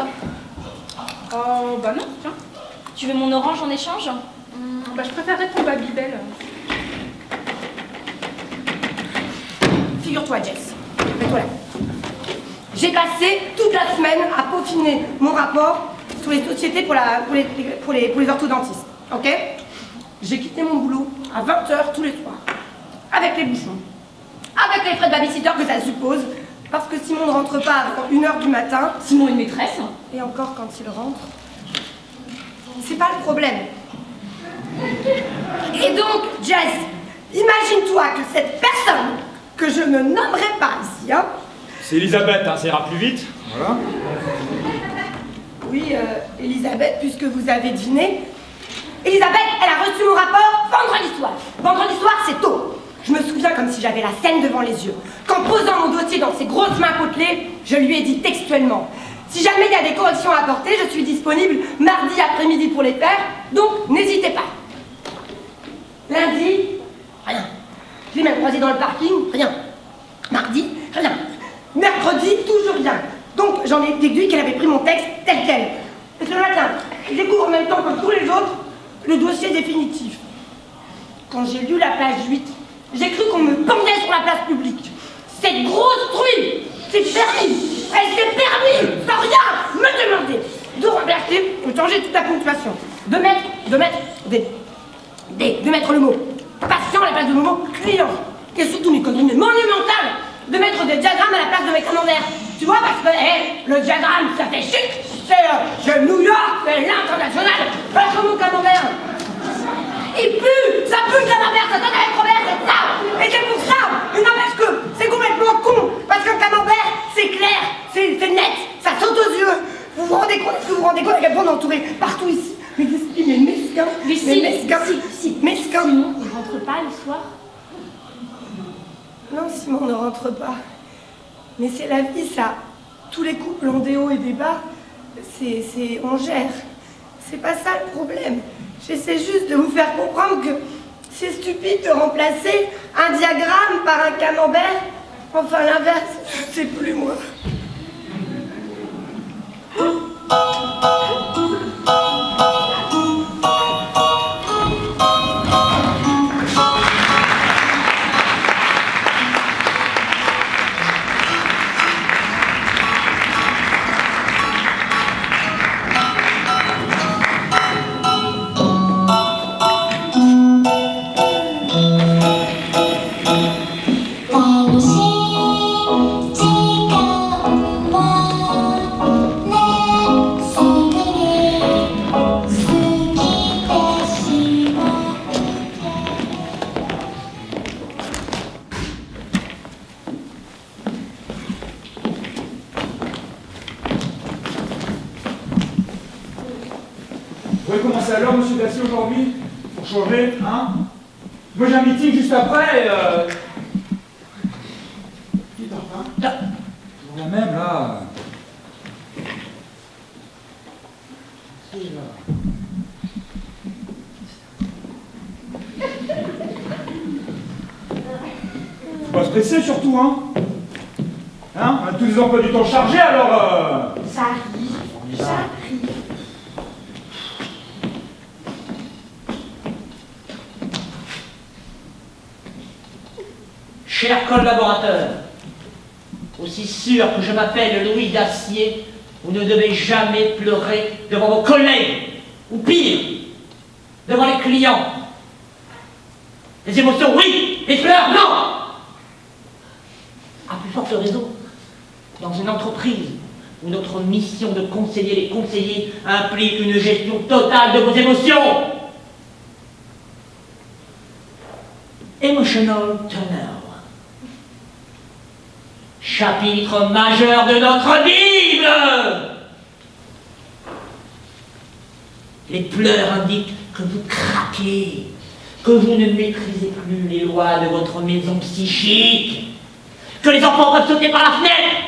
Oh, bah non, tiens. Tu veux mon orange en échange? Bah, je préférerais ton Babybel. Figure-toi, Jess, mets-toi là. J'ai passé toute la semaine à peaufiner mon rapport sur les sociétés pour les orthodontistes, ok? J'ai quitté mon boulot à 20h tous les soirs, avec les bouchons, avec les frais de babysitter que ça suppose, parce que Simon ne rentre pas avant 1h du matin. Simon est maîtresse. Et encore quand il rentre. C'est pas le problème. Et donc, Jess, imagine-toi que cette personne, que je ne nommerai pas ici, hein. C'est Elisabeth, hein, ça ira plus vite. Voilà. Oui, Elisabeth, puisque vous avez deviné. Elisabeth, elle a reçu mon rapport vendredi soir. Vendredi soir, c'est tôt. Je me souviens comme si j'avais la scène devant les yeux. Qu'en posant mon dossier dans ses grosses mains potelées, je lui ai dit textuellement: si jamais il y a des corrections à apporter, je suis disponible mardi après-midi pour les faire, donc n'hésitez pas. Lundi, rien. Je l'ai même croisé dans le parking, rien. Mardi, rien. Mercredi, toujours rien. Donc j'en ai déduit qu'elle avait pris mon texte tel quel. Et ce matin, je découvre en même temps que tous les autres le dossier définitif. Quand j'ai lu la page 8, j'ai cru qu'on me pendait sur la place publique. Cette grosse truie, c'est permis. Elle s'est permis, sans rien me demander, de remplacer, de changer toute la ponctuation. De mettre le mot patient à la place du mot client. Et surtout, mes conneries monumentales, de mettre des diagrammes à la place de mes camemberts. Tu vois, parce que le diagramme, ça fait chic. C'est New York, c'est l'international. Pas comme mon camembert. Il pue, ça pue le camembert, ça donne avec Robert, c'est ça. Et c'est pour ça. Il n'empêche que c'est complètement con. Parce qu'un camembert, c'est clair, c'est net, ça saute aux yeux. Vous vous rendez compte, est-ce que vous vous rendez compte à quel point on est entouré partout ici? Mais mesquin, mesquin. Simon, il rentre pas le soir? Non, Simon ne rentre pas. Mais c'est la vie, ça. Tous les couples ont des hauts et des bas. On gère. C'est pas ça le problème. J'essaie juste de vous faire comprendre que c'est stupide de remplacer un diagramme par un camembert. Enfin, l'inverse, je sais plus, moi. Vous pouvez commencer alors, monsieur Dacier, aujourd'hui? Pour changer, hein? Moi j'ai un meeting juste après et Qui est en retard? Là. Toujours la même, là. Faut pas se presser surtout, hein? Hein? On a tous les emplois du temps chargés, alors Ça arrive, ça arrive. Chers collaborateurs, aussi sûr que je m'appelle Louis Dacier, vous ne devez jamais pleurer devant vos collègues, ou pire, devant les clients. Les émotions, oui, les pleurs, non. À plus forte raison, dans une entreprise où notre mission de conseiller les conseillers implique une gestion totale de vos émotions. Emotional turnover. Chapitre majeur de notre Bible. Les pleurs indiquent que vous craquez, que vous ne maîtrisez plus les lois de votre maison psychique, que les enfants peuvent sauter par la fenêtre.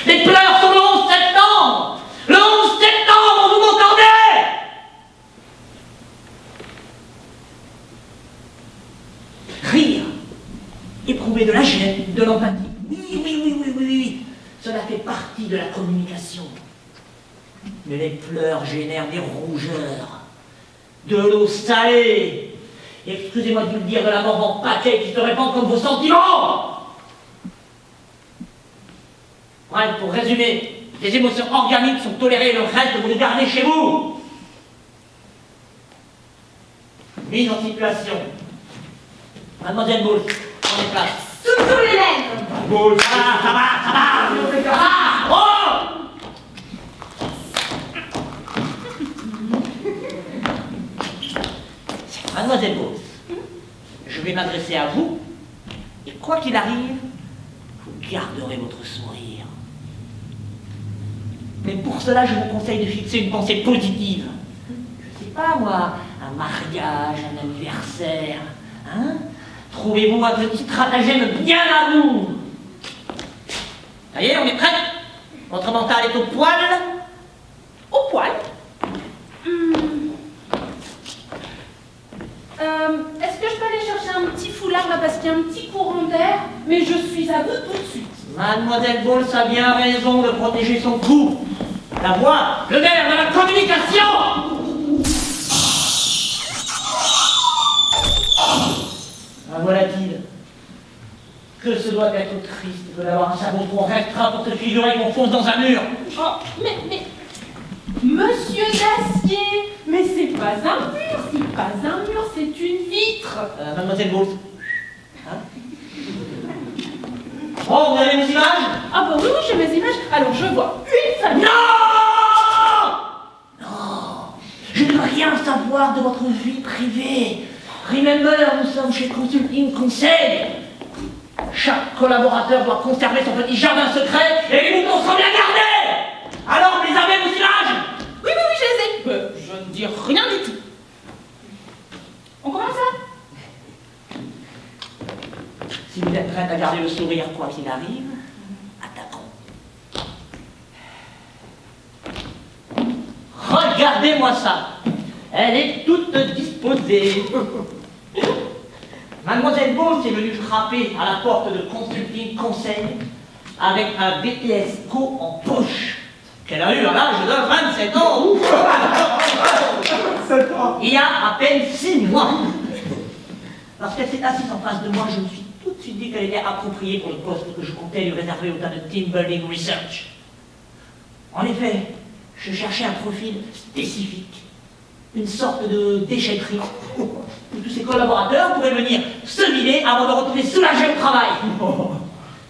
Les pleurs sont le 11 septembre. Le 11 septembre, vous m'entendez? Rire, éprouver de la gêne, de l'empathie. Oui. Cela fait partie de la communication. Mais les pleurs génèrent des rougeurs, de l'eau salée. Excusez-moi de vous le dire, de la mort en paquet qui se répand comme vos sentiments. Bref, pour résumer, les émotions organiques sont tolérées et le reste, vous les gardez chez vous. Mise en situation. Mademoiselle Boulle, prenez place. Sous les lèvres. Boulle. Ça va. Oh! Mademoiselle Boulle, je vais m'adresser à vous, et quoi qu'il arrive, vous garderez votre sourire. Mais pour cela, je vous conseille de fixer une pensée positive. Je sais pas, moi, un mariage, un anniversaire, hein? Trouvez-vous un petit stratagème bien à vous. Ça y est, on est prêts? Votre mental est au poil? Au poil. Est-ce que je peux aller chercher un petit foulard là parce qu'il y a un petit courant d'air? Mais je suis à vous tout de suite. Mademoiselle Bowles a bien raison de protéger son cou. La voix, le nerf de la communication. Ah, voilà-t-il. Que ce doit être triste que d'avoir un cerveau trop restreint pour se figurer qu'on fonce dans un mur. Oh, mais... Monsieur Dacier, mais c'est pas un mur, c'est une vitre. Mademoiselle Bowles. Hein? Oh, vous avez mes images? Ah bah oui, j'ai mes images. Alors je vois une famille. Non! Je ne veux rien savoir de votre vie privée. Remember, nous sommes chez Consulting Conseil. Chaque collaborateur doit conserver son petit jardin secret et les moutons sont bien gardés. Alors, vous les avez, vos images? Oui, je les ai. Je ne dis rien du tout. On commence là? Si vous êtes prête à garder le sourire quoi qu'il arrive, attaquons. Regardez-moi ça. Elle est toute disposée. Mademoiselle Bowles est venue frapper à la porte de Consulting Conseil avec un BTS Co en poche qu'elle a eu à l'âge de 27 ans. Il y a à peine 6 mois. Lorsqu'elle s'est assise en face de moi, je me suis tout de suite dit qu'elle était appropriée pour le poste que je comptais lui réserver au tas de team building research. En effet, je cherchais un profil spécifique, une sorte de déchetterie, où tous ses collaborateurs pourraient venir se vider avant de retourner soulagés au travail.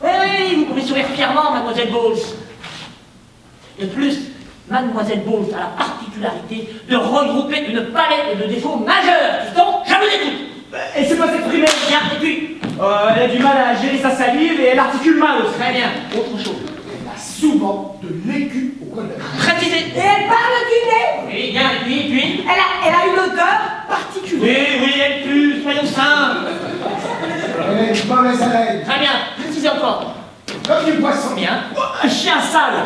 Oui, vous pouvez sourire fièrement, Mademoiselle Bowles. De plus, Mademoiselle Bowles a la particularité de regrouper une palette de défauts majeurs qui sont, je vous écoute. Elle sait pas s'exprimer. Bien, et puis, Elle a du mal à gérer sa salive et elle articule mal aussi. très bien, autre chose. Elle a souvent de l'écu au coin de la bouche. Précisez. Et elle parle du nez. Oui, bien, et puis. Elle a une odeur particulière. Oui, elle pue, soyons simples. Elle a une mauvaise haleine. Très bien, précisez encore. Comme du poisson. Bien. Un chien sale.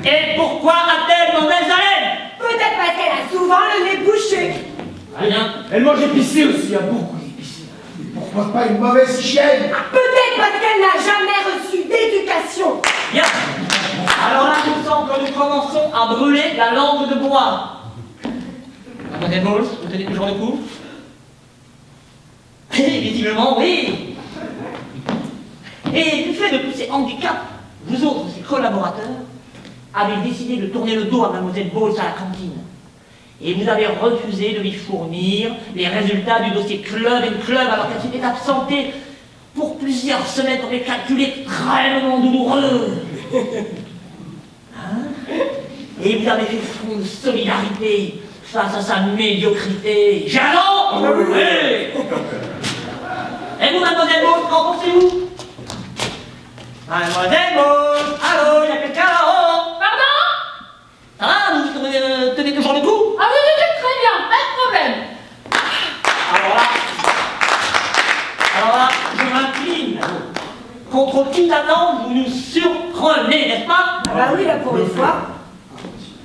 Et pourquoi a-t-elle mauvaise haleine? Peut-être parce qu'elle a souvent le nez bouché. Très bien. Elle mange épicé aussi, il y a beaucoup d'épicé. Pourquoi pas une mauvaise hygiène? Peut-être parce qu'elle n'a jamais reçu d'éducation. Bien. Alors là, il me semble que nous commençons à brûler la langue de bois. Mademoiselle Bowles, vous tenez toujours le coup? Oui, visiblement, oui. Et du fait de tous ces handicaps, vous autres, ses collaborateurs, avez décidé de tourner le dos à Mademoiselle Bowles à la cantine. Et vous avez refusé de lui fournir les résultats du dossier Club & Club alors qu'elle s'était absentée pour plusieurs semaines pour des calculs extrêmement douloureux. Hein? Et vous avez fait front de solidarité face à sa médiocrité. J'ai raison? Oui. Et vous, Mademoiselle Bowles, qu'en pensez-vous? Mademoiselle Bowles, allô, il y a quelqu'un là-haut? Pardon? Ça va, vous tenez toujours le coup? Ah oui, très bien, pas de problème. Alors là, je m'incline. Contre toute attente, vous nous surprenez, n'est-ce pas? Ah bah oui, là pour une fois.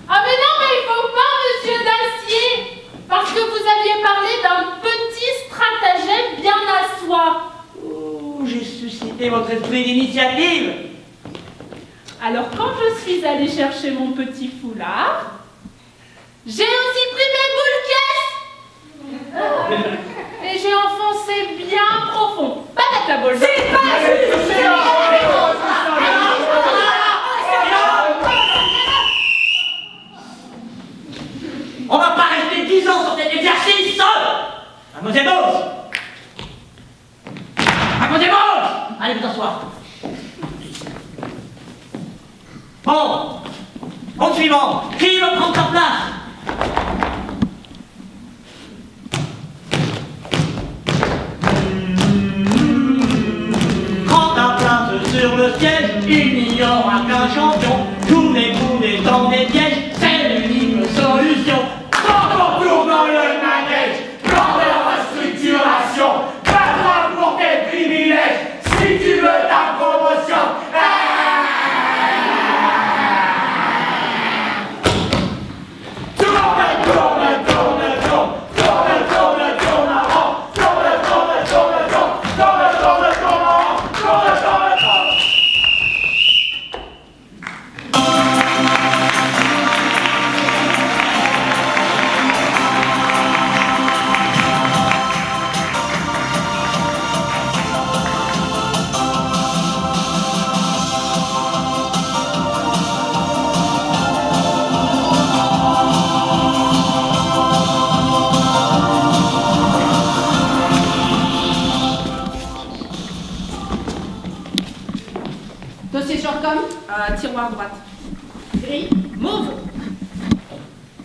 Ah mais non, mais il faut pas, monsieur Dacier, parce que vous aviez parlé d'un petit stratagème bien à soi. Oh, j'ai suscité votre esprit d'initiative. Alors, quand je suis allée chercher mon petit foulard, J'ai aussi pris mes boules caisses et j'ai enfoncé bien profond. Pas mettre la boule. C'est pas juste. On va pas rester 10 ans sur cet exercice seul. Mademoiselle Bowles. Mademoiselle Bowles. Allez vous asseoir. Bon. Au suivant. Qui veut prendre sa place? Prends ta place sur le siège, il n'y aura qu'un champion. Tous les coups étant des pièges, c'est l'unique solution. Retour dans le manège, plan de restructuration, pas droit pour tes privilèges, si tu veux ta promotion. Dossier shortcom, tiroir droite. gris, Mauve.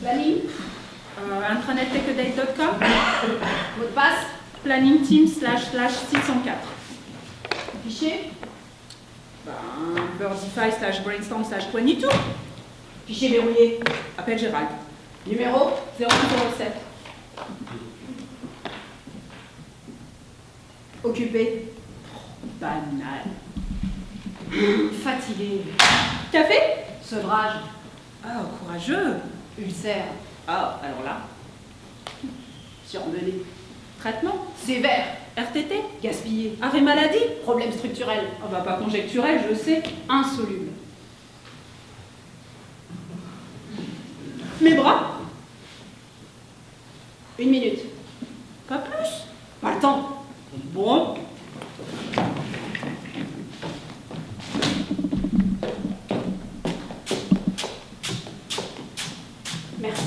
planning, IntranetTechDate.com. mot de passe, Planning Team //604. fichier, Birdify /brainstorm /22. fichier verrouillé, Appel Gérald. numéro, 0107. occupé, Banal. fatigué, Café? sevrage, Ah, courageux. ulcère, Ah, alors là. surmené, Traitement? sévère, RTT? gaspillé, Arrêt maladie? problème structurel, Ah bah pas conjecturel, je sais. insoluble, Mes bras? 1 minute, Pas plus. pas le temps, Bon. merci,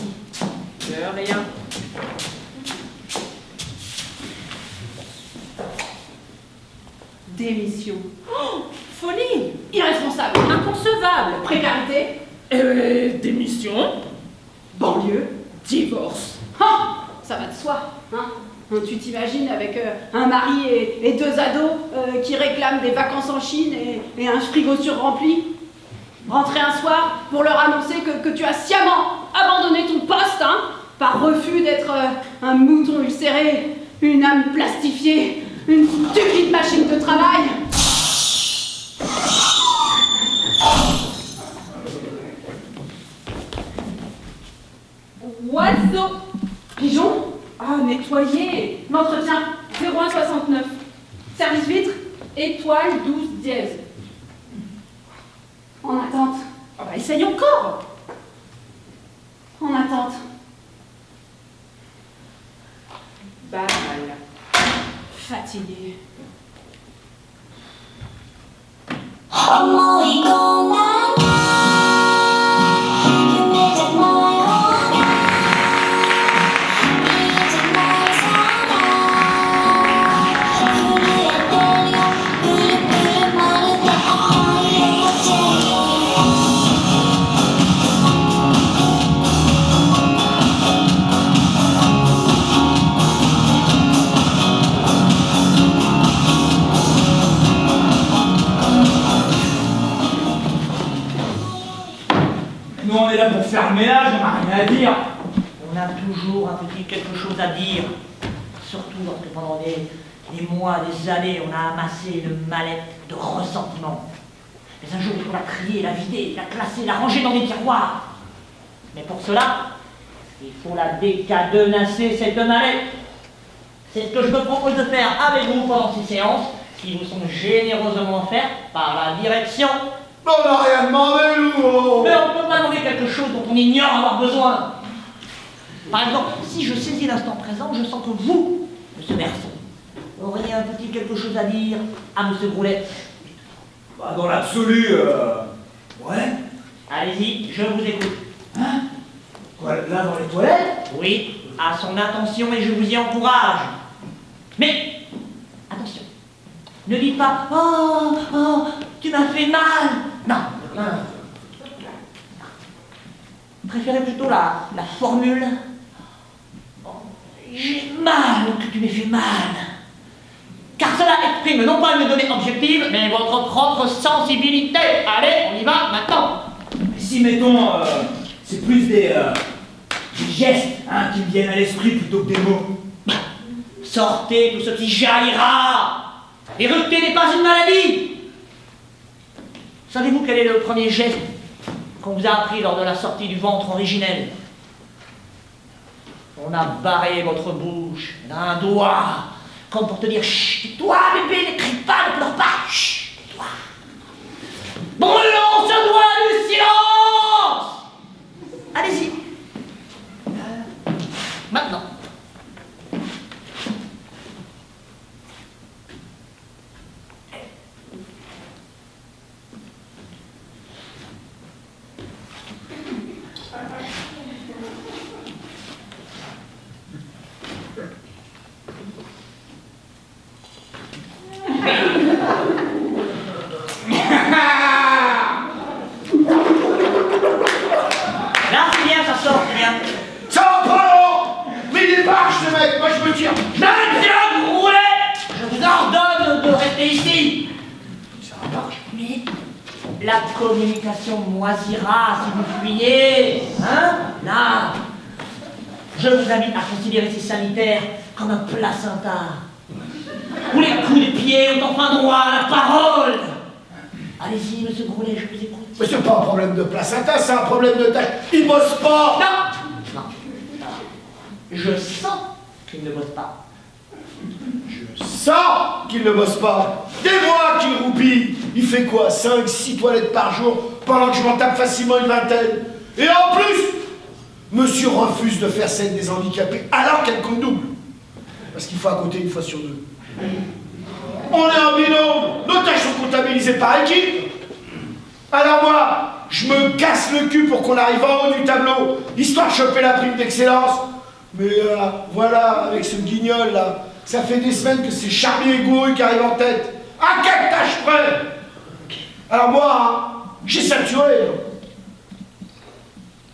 De rien. démission, Folie. irresponsable, Inconcevable. précarité, Démission. banlieue, Divorce. ah, ça va de soi, hein. Tu t'imagines avec un mari et 2 ados qui réclament des vacances en Chine et un frigo surrempli. Rentrer un soir pour leur annoncer que tu as sciemment abandonné ton poste, hein, par refus d'être un mouton ulcéré, une âme plastifiée, une stupide machine de travail. Oiseau. Pigeon, Ah, nettoyer. l'entretien, 0169. service vitre, Étoile 12 dièse. en attente, Ah bah essaye encore. en attente, Banal. fatigué, 思い込んだ夢じゃない方がいいじゃないさ震えてるよプルプルまるで赤いレモンジェリーNous on est là pour faire le ménage, on n'a rien à dire. On a toujours un petit quelque chose à dire. Surtout lorsque pendant des mois, des années, on a amassé le mal-être de ressentiment. Mais un jour, il faut la trier, la vider, la classer, la ranger dans des tiroirs. Mais pour cela, il faut la décadenasser, cette mallette. C'est ce que je me propose de faire avec vous pendant ces séances, qui vous sont généreusement offertes par la direction. On n'a rien demandé, nous. Mais on ne peut pas demander quelque chose dont on ignore avoir besoin. Par exemple, si je saisis l'instant présent, je sens que vous, monsieur Berson, auriez un petit quelque chose à dire à monsieur Groulet. Bah, dans l'absolu, ouais. Allez-y, je vous écoute. Hein? Quoi, là dans les toilettes? Oui, à son attention et je vous y encourage. Mais, attention, ne dites pas « Oh, oh, tu m'as fait mal !» Non, non. Préférez plutôt la formule « Oh, j'ai mal que tu m'aies fait mal !» Car cela exprime non pas une donnée objective, mais votre propre sensibilité. Allez, on y va maintenant. Si, mettons, c'est plus des gestes hein, qui me viennent à l'esprit plutôt que des mots. Sortez tout ce qui jaillira. L'éructé n'est pas une maladie. Savez-vous quel est le premier geste qu'on vous a appris lors de la sortie du ventre originel? On a barré votre bouche d'un doigt, comme pour te dire « Chut, toi bébé, ne crie pas, ne pleure pas, chut, toi !» Brûlons ce doigt du silence. Allez-y. Maintenant. Là, c'est bien, ça sort, c'est bien. Ça va pas, non. Mais il est barge, ce mec. Moi, je me tire. Monsieur Groulet, je vous ordonne de rester ici. Ça va pas. Mais la communication moisira si vous fuyez. Hein? Là. Je vous invite à considérer ces sanitaires comme un placenta, où les coups de pied ont enfin droit à la parole. Allez-y, monsieur Groulet, je vous écoute. Mais c'est pas un problème de placenta, c'est un problème de taille. Il bosse pas. Non, non. Je sens qu'il ne bosse pas. Je sens qu'il ne bosse pas. Des mois qu'il roupille. Il fait quoi, 5, 6 toilettes par jour, pendant que je m'en tape facilement une vingtaine. Et en plus, monsieur refuse de faire celle des handicapés, alors qu'elle compte double. Parce qu'il faut à côté une fois sur deux. On est en binôme, nos tâches sont comptabilisées par équipe. Alors moi, je me casse le cul pour qu'on arrive en haut du tableau, histoire de choper la prime d'excellence. Mais voilà, avec ce guignol là, ça fait des semaines que c'est Charmier et Gourou qui arrivent en tête. À 4 tâches près. Alors moi, hein, j'ai saturé.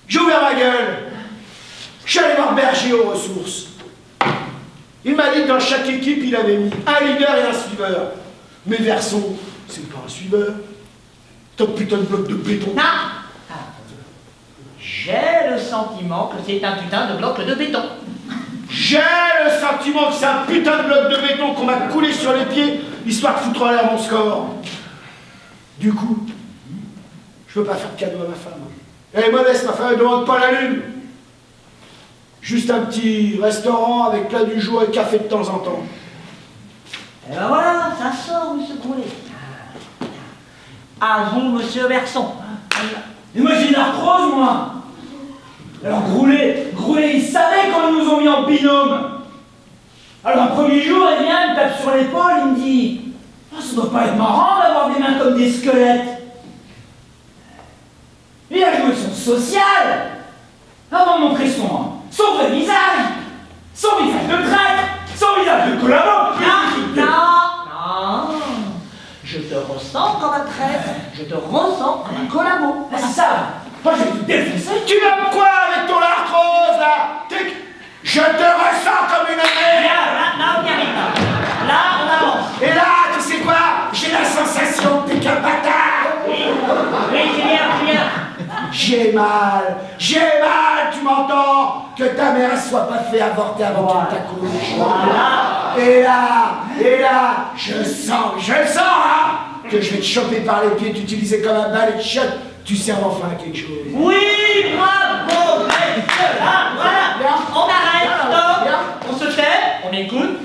J'ai ouvert ma gueule. Je suis allé voir Berger aux ressources. Il m'a dit que dans chaque équipe, il avait mis un leader et un suiveur. Mais Verson, c'est pas un suiveur. T'as putain de bloc de béton. Non. J'ai le sentiment que c'est un putain de bloc de béton. J'ai le sentiment que c'est un putain de bloc de béton qu'on m'a coulé sur les pieds, histoire de foutre en l'air mon score. Du coup, je veux pas faire de cadeau à ma femme. Elle est modeste, ma femme, elle demande pas la lune. Juste un petit restaurant avec plat du jour et café de temps en temps. Et ben voilà, ça sort, monsieur Groulet. À vous, monsieur Berson. Mais moi j'ai une arthrose, moi. Alors Groulet, il savait quand ils nous ont mis en binôme. Alors un premier jour, il vient, il me tape sur l'épaule, il me dit « Oh, Ça doit pas être marrant d'avoir des mains comme des squelettes. Il a joué son social avant de montrer son vrai visage, son visage de traître, son visage de collabo. Non. Je te ressens comme un traître, je te ressens comme un collabo. Ah, c'est ça. Moi, je vais te défoncer. Tu aimes quoi avec ton arthrose, là? Je te ressens comme une merde. Là, on n'y arrive pas. Là, on avance. Et là, tu sais quoi? J'ai la sensation que t'es qu'un bâtard. Oui, c'est bien. J'ai mal, tu m'entends? Que ta mère ne soit pas fait avorter avant qu'elle t'accouche. Voilà. Et là, je sens, hein, que je vais te choper par les pieds, t'utiliser comme un balai de chiottes, tu serves enfin à quelque chose. Oui, bravo, messieurs. Là, voilà. On arrête, stop. On se tait, on écoute.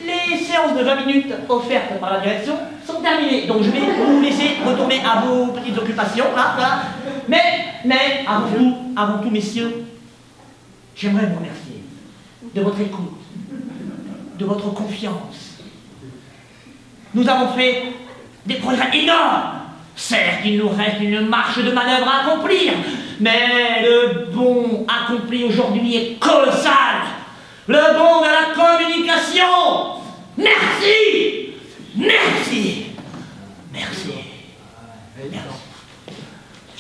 Les séances de 20 minutes offertes par la direction sont terminées. Donc je vais vous laisser retourner à vos petites occupations. Là, voilà. Mais avant tout, messieurs, j'aimerais vous remercier de votre écoute, de votre confiance. Nous avons fait des progrès énormes. Certes, il nous reste une marche de manœuvre à accomplir, mais le bond accompli aujourd'hui est colossal. Le bond de la communication. Merci.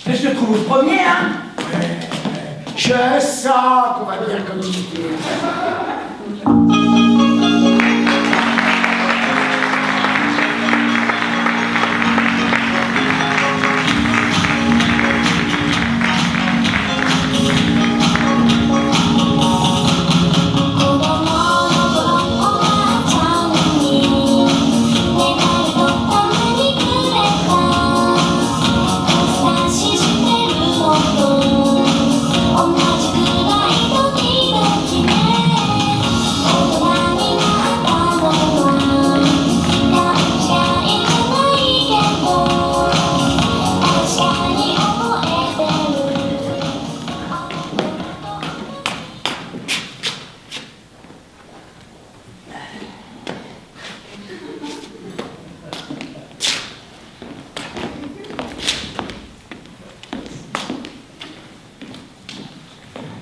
Mais je te trouve au premier, hein. Je sens qu'on va bien communiquer.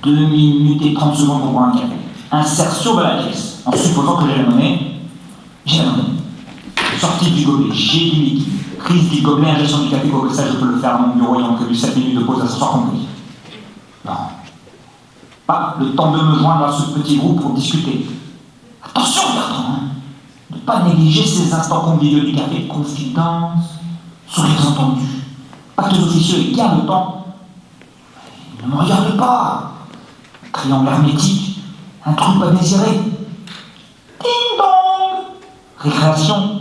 « 2 minutes et 30 secondes pour boire un café. Insertion de la caisse. En supposant que j'ai la monnaie, Sortie du gobelet, j'ai du liquide. Prise du gobelet, ingestion du café, quoi que ça, je peux le faire à mon bureau ayant prévu 7 minutes de pause à s'asseoir compris. Non. Pas le temps de me joindre à ce petit groupe pour discuter. Attention, Bertrand, hein. Ne pas négliger ces instants conviviaux du café. Confidence, sourires entendus, actes officieux et garde le temps. Ne me regarde pas. Triangle hermétique, un truc pas désiré. Ding dong. Récréation.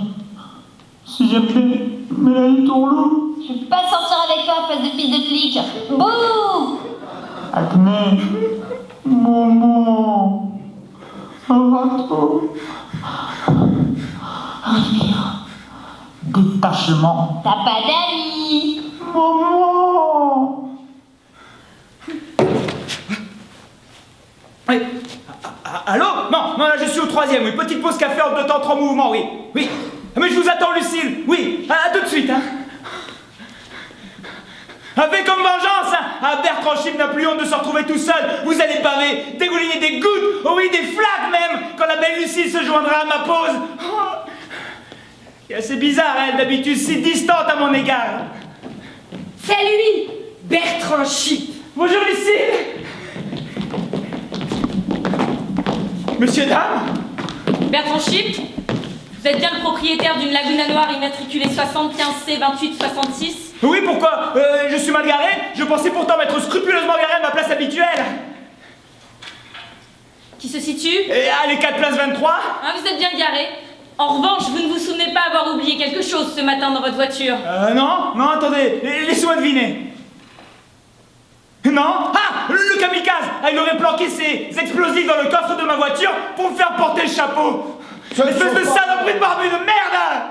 Si j'aimais Mélanie Tourlou. Je peux pas sortir avec toi, face de fils de flic. Bouh! Acné. Maman. Un râteau. Respire. Détachement. T'as pas d'amis. Maman. Oui. Allô? Non, là je suis au 3e, oui. Petite pause café en 2 temps 3 mouvements, oui. Oui. Mais je vous attends, Lucille. Oui, à tout de suite, hein. Avec comme vengeance, hein, Bertrand Chip n'a plus honte de se retrouver tout seul. Vous allez baver, dégouliner des gouttes, oh oui, des flaques même, quand la belle Lucille se joindra à ma pause. Oh. C'est assez bizarre, elle, d'habitude si distante à mon égard. C'est lui, Bertrand Chip. Bonjour, Lucille. Monsieur, dame. Bertrand Chip, vous êtes bien le propriétaire d'une Laguna Noire immatriculée 75C 2866 ? Oui, pourquoi? Je suis mal garé. Je pensais pourtant m'être scrupuleusement garé à ma place habituelle. Qui se situe? Et à les 4 places 23. Ah, vous êtes bien garé. En revanche, vous ne vous souvenez pas avoir oublié quelque chose ce matin dans votre voiture? Non, attendez, laissez-moi deviner. Non? Ah, le kamikaze! Il aurait planqué ses explosifs dans le coffre de ma voiture pour me faire porter le chapeau. Espèce de saloperie de barbu de merde!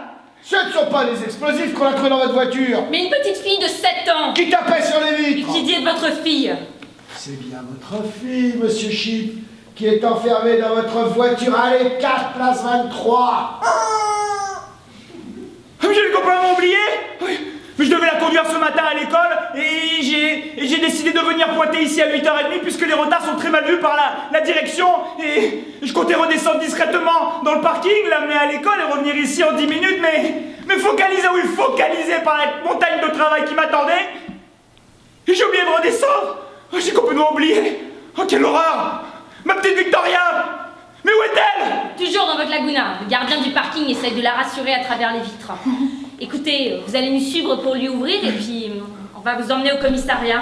Ce ne sont pas les explosifs qu'on a trouvés dans votre voiture. Mais une petite fille de 7 ans. Qui tapait sur les vitres. Qui dit de votre fille? C'est bien votre fille, monsieur Chip, qui est enfermée dans votre voiture. Allez, 4 place 23. complètement oublié. Oui. Mais je devais la conduire ce matin à l'école et j'ai décidé de venir pointer ici à 8h30 puisque les retards sont très mal vus par la direction et je comptais redescendre discrètement dans le parking, l'amener à l'école et revenir ici en 10 minutes mais focalisé par la montagne de travail qui m'attendait et j'ai oublié de redescendre. Oh, j'ai complètement oublié. Oh, quelle horreur! Ma petite Victoria! Mais où est-elle? Toujours dans votre laguna. Le gardien du parking essaye de la rassurer à travers les vitres. Écoutez, vous allez nous suivre pour lui ouvrir et puis on va vous emmener au commissariat.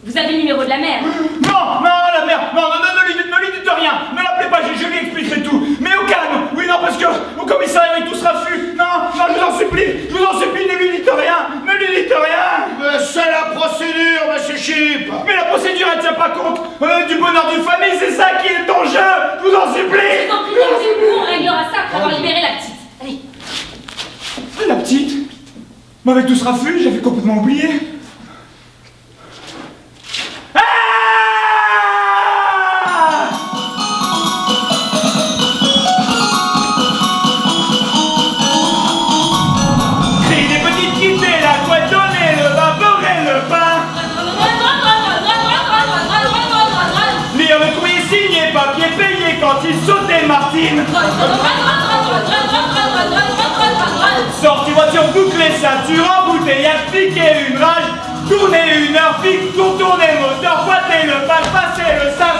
Vous avez le numéro de la mère? Non, la mère! Non, ne lui dites rien! Ne l'appelez pas, je lui expliquerai tout. Mais au calme! Oui, non, parce que au commissariat, il tout sera fût. Non, je vous en supplie, ne lui dites rien! Ne lui dites rien! Mais c'est la procédure, monsieur Chip. Mais la procédure, elle tient pas compte du bonheur d'une famille, c'est ça qui est en jeu! Je vous en supplie! Je vous en prie, taisez-vous, on réglera ça après avoir libéré la petite. Allez. La petite? Mais avec tout ce raffut, j'avais complètement oublié. Quand il sautait Martine. Sortie voiture bouclée, ceinture, embouteillage, piquer une rage, tourner 1 heure, pique, contourner moteur, boiter le bac, passer le sac.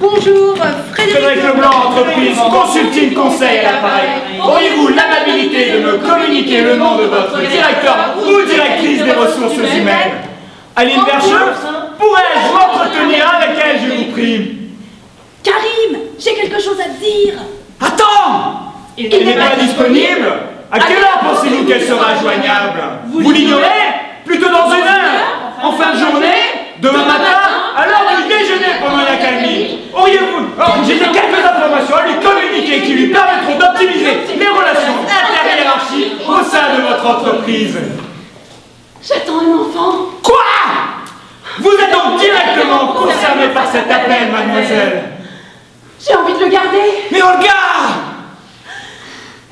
Bonjour, Frédéric Leblanc, entreprise Consulting Conseil à l'appareil. Auriez-vous l'amabilité de me communiquer le nom de votre directeur ou directrice des ressources humaines? Aline Bercheux, pourrais-je m'entretenir avec elle, je vous prie? Karim, j'ai quelque chose à te dire. Attends! Elle n'est pas disponible? À quelle heure pensez-vous qu'elle sera joignable? Vous l'ignorez? Plutôt dans 1 heure? En fin de journée? Demain matin? À l'heure du déjeuner pendant l'accalmie? Auriez-vous... j'ai quelques informations à lui communiquer qui lui permettront d'optimiser les relations interhiérarchiques au sein de votre entreprise. J'attends un enfant. Quoi? Vous êtes donc directement concerné par cet appel, mademoiselle? J'ai envie de le garder. Mais Olga!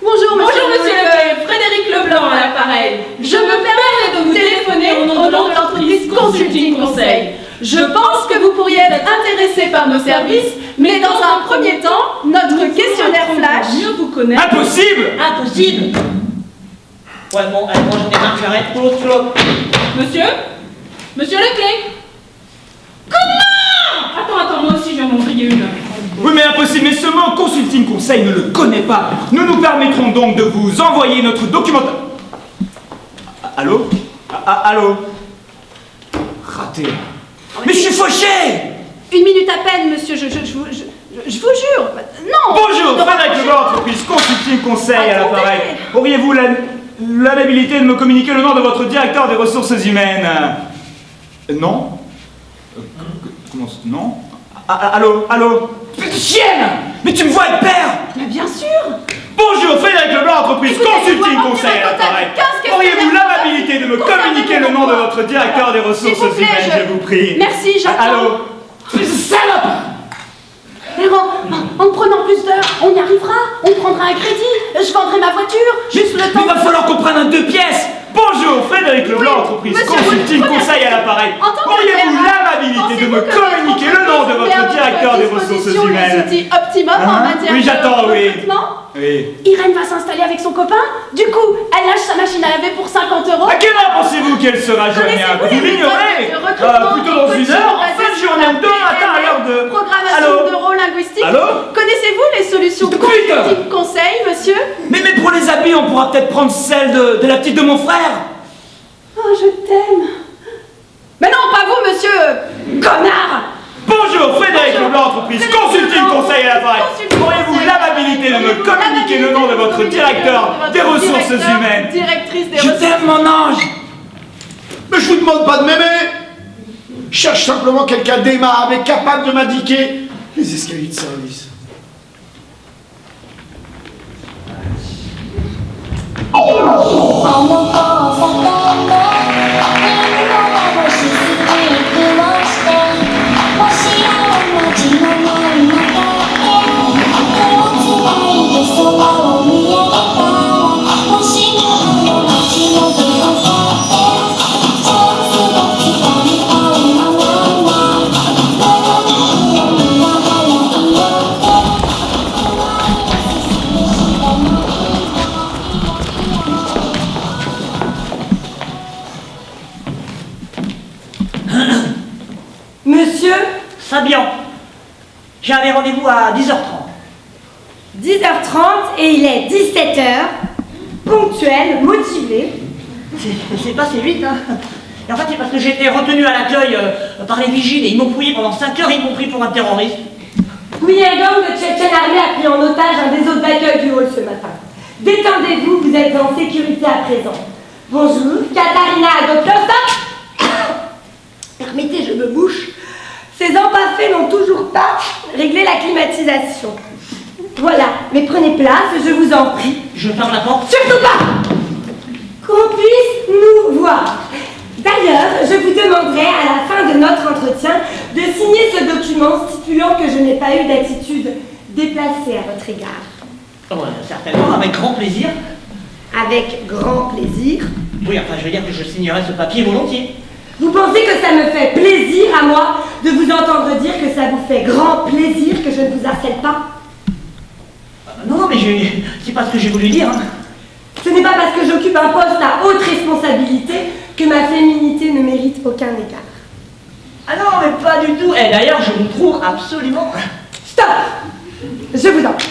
Bonjour, monsieur Leclerc, Frédéric Leblanc à l'appareil. Je me permets de vous téléphoner au nom de l'entreprise Consulting Conseil. Je pense que vous pourriez être intéressé par nos services, mais dans un premier temps, notre questionnaire flash. Mieux vous connaître. Impossible! Impossible! Ouais, bon, allez, moi j'en ai marre, j'arrête. Flot. Monsieur Leclerc. Comment? Attends, moi aussi je viens d'en griller une. Oui, mais impossible, mais ce mot Consulting Conseil ne le connaît pas. Nous nous permettrons donc de vous envoyer notre documentaire. Allô? Allô? Raté. Mais je suis fauché! 1 minute à peine, monsieur, je vous jure. Non! Bonjour, Frédéric Leblanc, entreprise Consulting Conseil à l'appareil. Auriez-vous l'amabilité de me communiquer le nom de votre directeur des ressources humaines? Non? Comment ça? Non? Allô? Chienne! Mais tu me vois être père! Mais bien sûr! Bonjour, Frédéric Leblanc, entreprise Consulting Conseil à l'appareil. Auriez-vous l'amabilité de me communiquer le nom de votre directeur des ressources humaines, je vous prie? Merci, j'attends. Allô? Salope! Mais en prenant plus d'heures, on y arrivera. On prendra un crédit. Je vendrai ma voiture. Juste le temps. Il va falloir qu'on prenne un 2 pièces. Bonjour, Frédéric Leblanc, entreprise Consulting Conseil à l'appareil. Auriez-vous l'amabilité de me communiquer le nom de votre directeur des ressources humaines? Optimum en matière oui, j'attends, de oui. recrutement. Oui. Irène va s'installer avec son copain. Du coup, elle lâche sa machine à laver pour 50 €. À quelle heure pensez-vous qu'elle sera joignable? Vous l'ignorez? Plutôt dans 1 heure, en fin de journée, demain matin à l'heure de... Programmation neurolinguistique. Allô? Connaissez-vous les solutions Consulting Conseil, monsieur? Mais pour les habits, on pourra peut-être prendre celle de la petite de mon frère. Oh, je t'aime. Mais non, pas vous, monsieur connard. Bonjour, Frédéric Leblanc, entreprise Consulting Conseil à l'appareil. Auriez-vous l'amabilité de me communiquer le nom de votre directeur des ressources humaines? Directrice des Je ressources. t'aime, mon ange. Mais je vous demande pas de m'aimer. Je cherche simplement quelqu'un d'aimable et capable de m'indiquer les escaliers de service. Monsieur, Fabian, j'avais rendez-vous à 10h30. 10h30 et il est 17h, ponctuel, motivé. C'est passé vite, hein. Et en fait, c'est parce que j'ai été retenu à l'accueil par les vigiles et ils m'ont fouillé pendant 5 heures, ils m'ont pris pour un terroriste. Oui, un gang de Tchétchènes armés a pris en otage un des hôtes d'accueil du hall ce matin. Détendez-vous, vous êtes en sécurité à présent. Bonjour, Katharina Agoplovna. Permettez, je me bouche. Ces empaffés n'ont toujours pas réglé la climatisation. Voilà, mais prenez place, je vous en prie. Je ferme la porte. Surtout pas! Qu'on puisse nous voir. D'ailleurs, je vous demanderai à la fin de notre entretien de signer ce document stipulant que je n'ai pas eu d'attitude déplacée à votre égard. Oh, certainement, avec grand plaisir. Avec grand plaisir. Oui, enfin, je veux dire que je signerai ce papier volontiers. Vous pensez que ça me fait plaisir à moi de vous entendre dire que ça vous fait grand plaisir que je ne vous harcèle pas? Non, mais c'est pas ce que j'ai voulu dire. Hein. Ce n'est pas parce que j'occupe un poste à haute responsabilité que ma féminité ne mérite aucun égard. Ah non, mais pas du tout. Et d'ailleurs, je vous trouve absolument... Stop! Je vous en prie.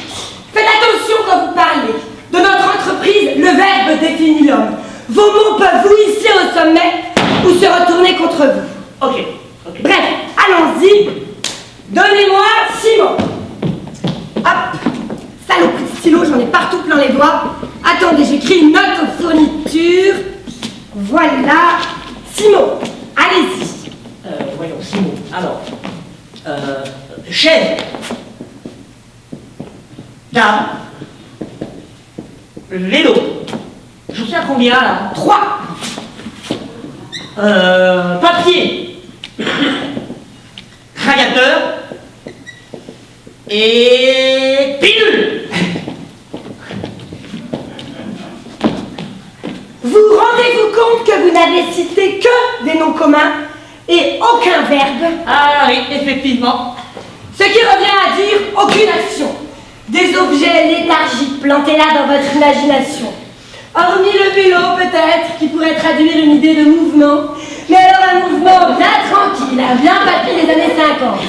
Faites attention quand vous parlez. De notre entreprise, le verbe définit l'homme. Vos mots peuvent vous hisser au sommet ou se retourner contre vous. Ok. Bref, allons-y. Donnez-moi 6 mots. Hop. Saloperie de stylo, j'en ai partout plein les doigts. Attendez, j'écris une note aux fournitures. Voilà. 6 mots. Allez-y. Voyons, 6 mots. Alors, chaise, table, vélo. Je sais à combien là? 3. Papier, radiateur et pilule. Vous rendez-vous compte que vous n'avez cité que des noms communs et aucun verbe? Ah oui, effectivement. Ce qui revient à dire aucune action. Des objets léthargiques plantés là dans votre imagination. Hormis le vélo peut-être, qui pourrait traduire une idée de mouvement. Mais alors un mouvement bien tranquille, bien papy des années 50.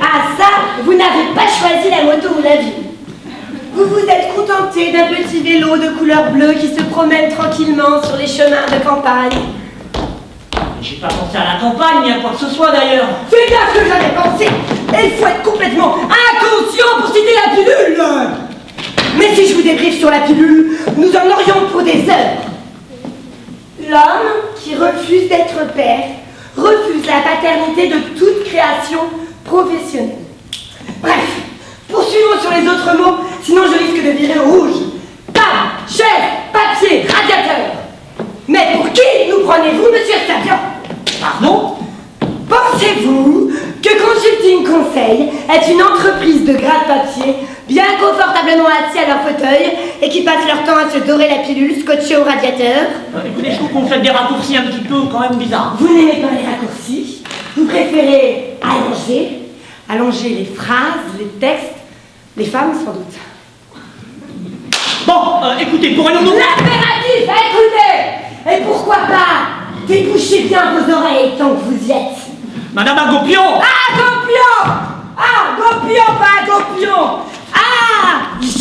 Ah ça, vous n'avez pas choisi la moto ou l'avion. Vous vous êtes contenté d'un petit vélo de couleur bleue qui se promène tranquillement sur les chemins de campagne. J'ai pas pensé à la campagne, ni à quoi que ce soit d'ailleurs. C'est bien ce que j'avais pensé. Et il faut être complètement inconscient pour citer la pilule. Mais si je vous débriefe sur la pilule, nous en aurions pour des heures. L'homme qui refuse d'être père refuse la paternité de toute création professionnelle. Bref, poursuivons sur les autres mots, sinon je risque de virer au rouge. Table, chaise, papier, radiateur. Mais pour qui nous prenez-vous, monsieur Savian? Pardon? Pensez-vous que Consulting Conseil est une entreprise de gratte-papier bien confortablement assis à leur fauteuil et qui passent leur temps à se dorer la pilule scotchée au radiateur? Écoutez, je trouve qu'on fait des raccourcis un petit peu quand même bizarres. Vous n'aimez pas les raccourcis? Vous préférez allonger les phrases, les textes, les femmes sans doute. Bon, écoutez, pourrions-nous... L'impératif, écoutez! Et pourquoi pas débouchez bien vos oreilles tant que vous y êtes. Madame Agopion! Ah, Gopion! Ah, Gopion, pas Gopion! A-G-O-P-I-A-N!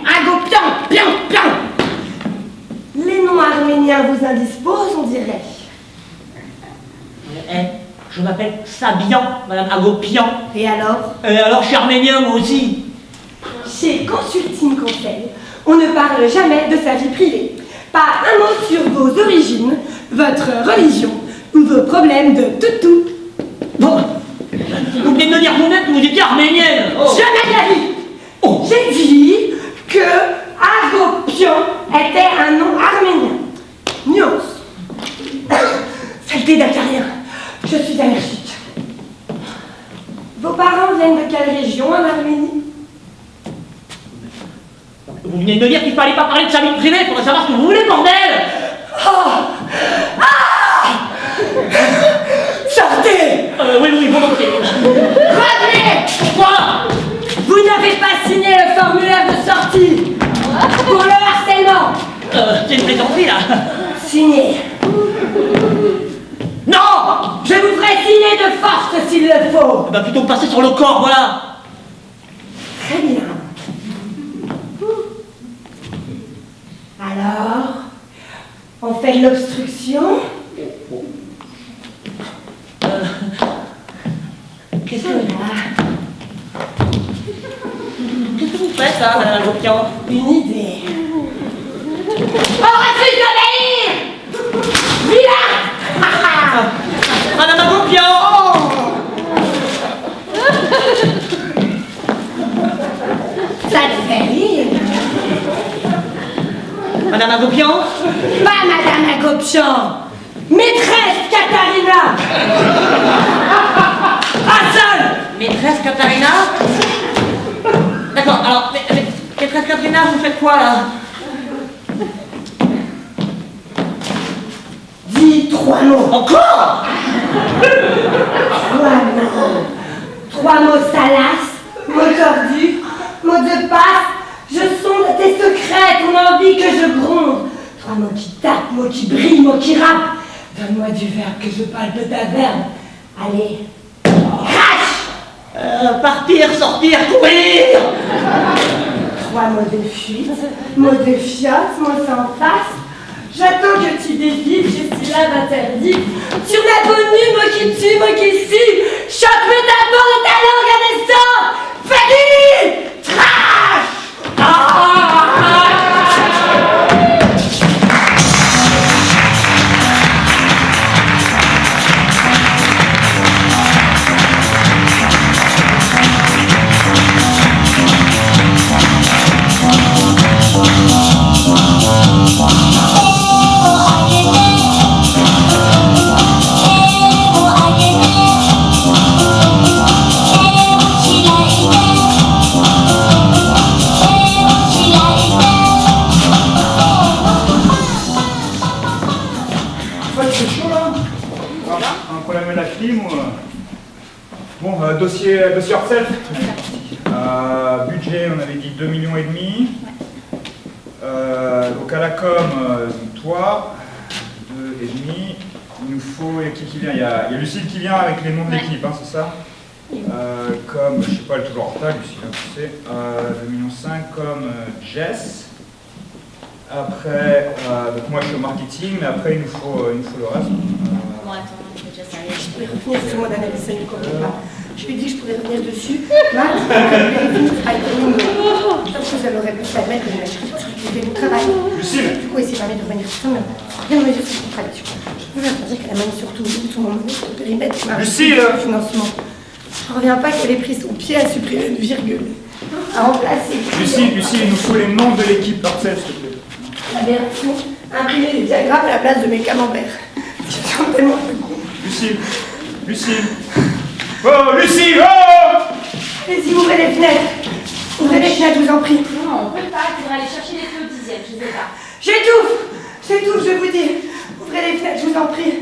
Agopion, pion, pion! Les noms nom arménien vous indispose, on dirait. Je m'appelle Sabian, Madame Agopian. Et alors? Alors je suis arménien moi aussi. Chez Consulting Conseil, on ne parle jamais de sa vie privée. Pas un mot sur vos origines, votre religion ou vos problèmes de toutou. Bon, vous venez de me dire vous-même que vous étiez arménienne. Oh. Jamais de la vie. Oh. J'ai dit que Agopian était un nom arménien. Nuance. Saleté d'acarien. Je suis allergique. Vos parents viennent de quelle région en Arménie? Vous venez de me dire qu'il fallait pas parler de sa vie privée, il faudrait savoir ce que vous voulez, bordel. Oh! Ah! Sortez! Oui, volontiers. Revenez! Pourquoi? Vous n'avez pas signé le formulaire de sortie pour le harcèlement. C'est une plaisanterie, là. Signez. Non! Je vous ferai signer de force s'il le faut. Bah plutôt passer sur le corps, voilà. Très bien. Alors, on fait de l'obstruction. Qu'est-ce que Qu'est-ce vous faites, là, Madame Agopian? Une idée. On refuse d'obéir! Vilain! Madame Agopian! Ça te fait rire? Madame Agopian? Pas Madame Agopian! Maîtresse Katharina! Un seul! Maîtresse Katharina? D'accord, alors, maîtresse Katharina, vous faites quoi, là? Dis 3 mots. Encore? 3 mots. 3 mots salaces, mots tordus, mots de passe. Je sonde tes secrets, ton envie que je gronde. 3 mots qui tapent, mots qui brillent, mots qui rappent. Donne-moi du verbe que je palpe ta verbe. Allez, crache! Partir, sortir, courir! 3 mots de fuite, mots de fiotte, mots sans face. J'attends que tu défiles, j'ai syllabes interdites. Sur la bonne mot qui tue, mot qui sue. Choc métaphore de ta langue indécente. Fatigue! Trash! Dossier Orsel. Budget, on avait dit 2,5 millions. Donc à la com, toi, 2,5. Il nous faut qui vient. Il y a Lucille qui vient avec les noms de l'équipe, hein, c'est ça? Comme, je sais pas, elle est toujours en retard, Lucille, hein, tu sais. 2,5 millions, comme Jess. Après, donc moi je suis au marketing, mais après il nous faut le reste. Bon, attends, Jess arrive. Je pourrais revenir sur mon analyse, ça ne convient pas. Je lui ai dit que je pourrais revenir dessus. Matt, je vous aurais pu permettre de mettre mon travail. Lucille! Du coup, il s'est permis de revenir sur ça, mais rien me dire sur une contradiction. Je peux leur dire qu'elle a mis surtout sur mon périmètre Lucille! Financement. Je ne reviens pas qu'elle ait pris son pied à supprimer une virgule. À remplacer. Lucille, il nous faut les noms de l'équipe Orsel, s'il te plaît. Aberration, imprimer des diagrammes à la place de mes camemberts. Tu te sens tellement plus con. Lucille! Oh, Lucille! Oh! Allez-y, ouvrez les fenêtres. Ouvrez les fenêtres, je vous en prie. Non, on peut pas, il faudrait aller chercher les clés au 10e, je les ai pas. J'étouffe, je vous dis. Ouvrez les fenêtres, je vous en prie.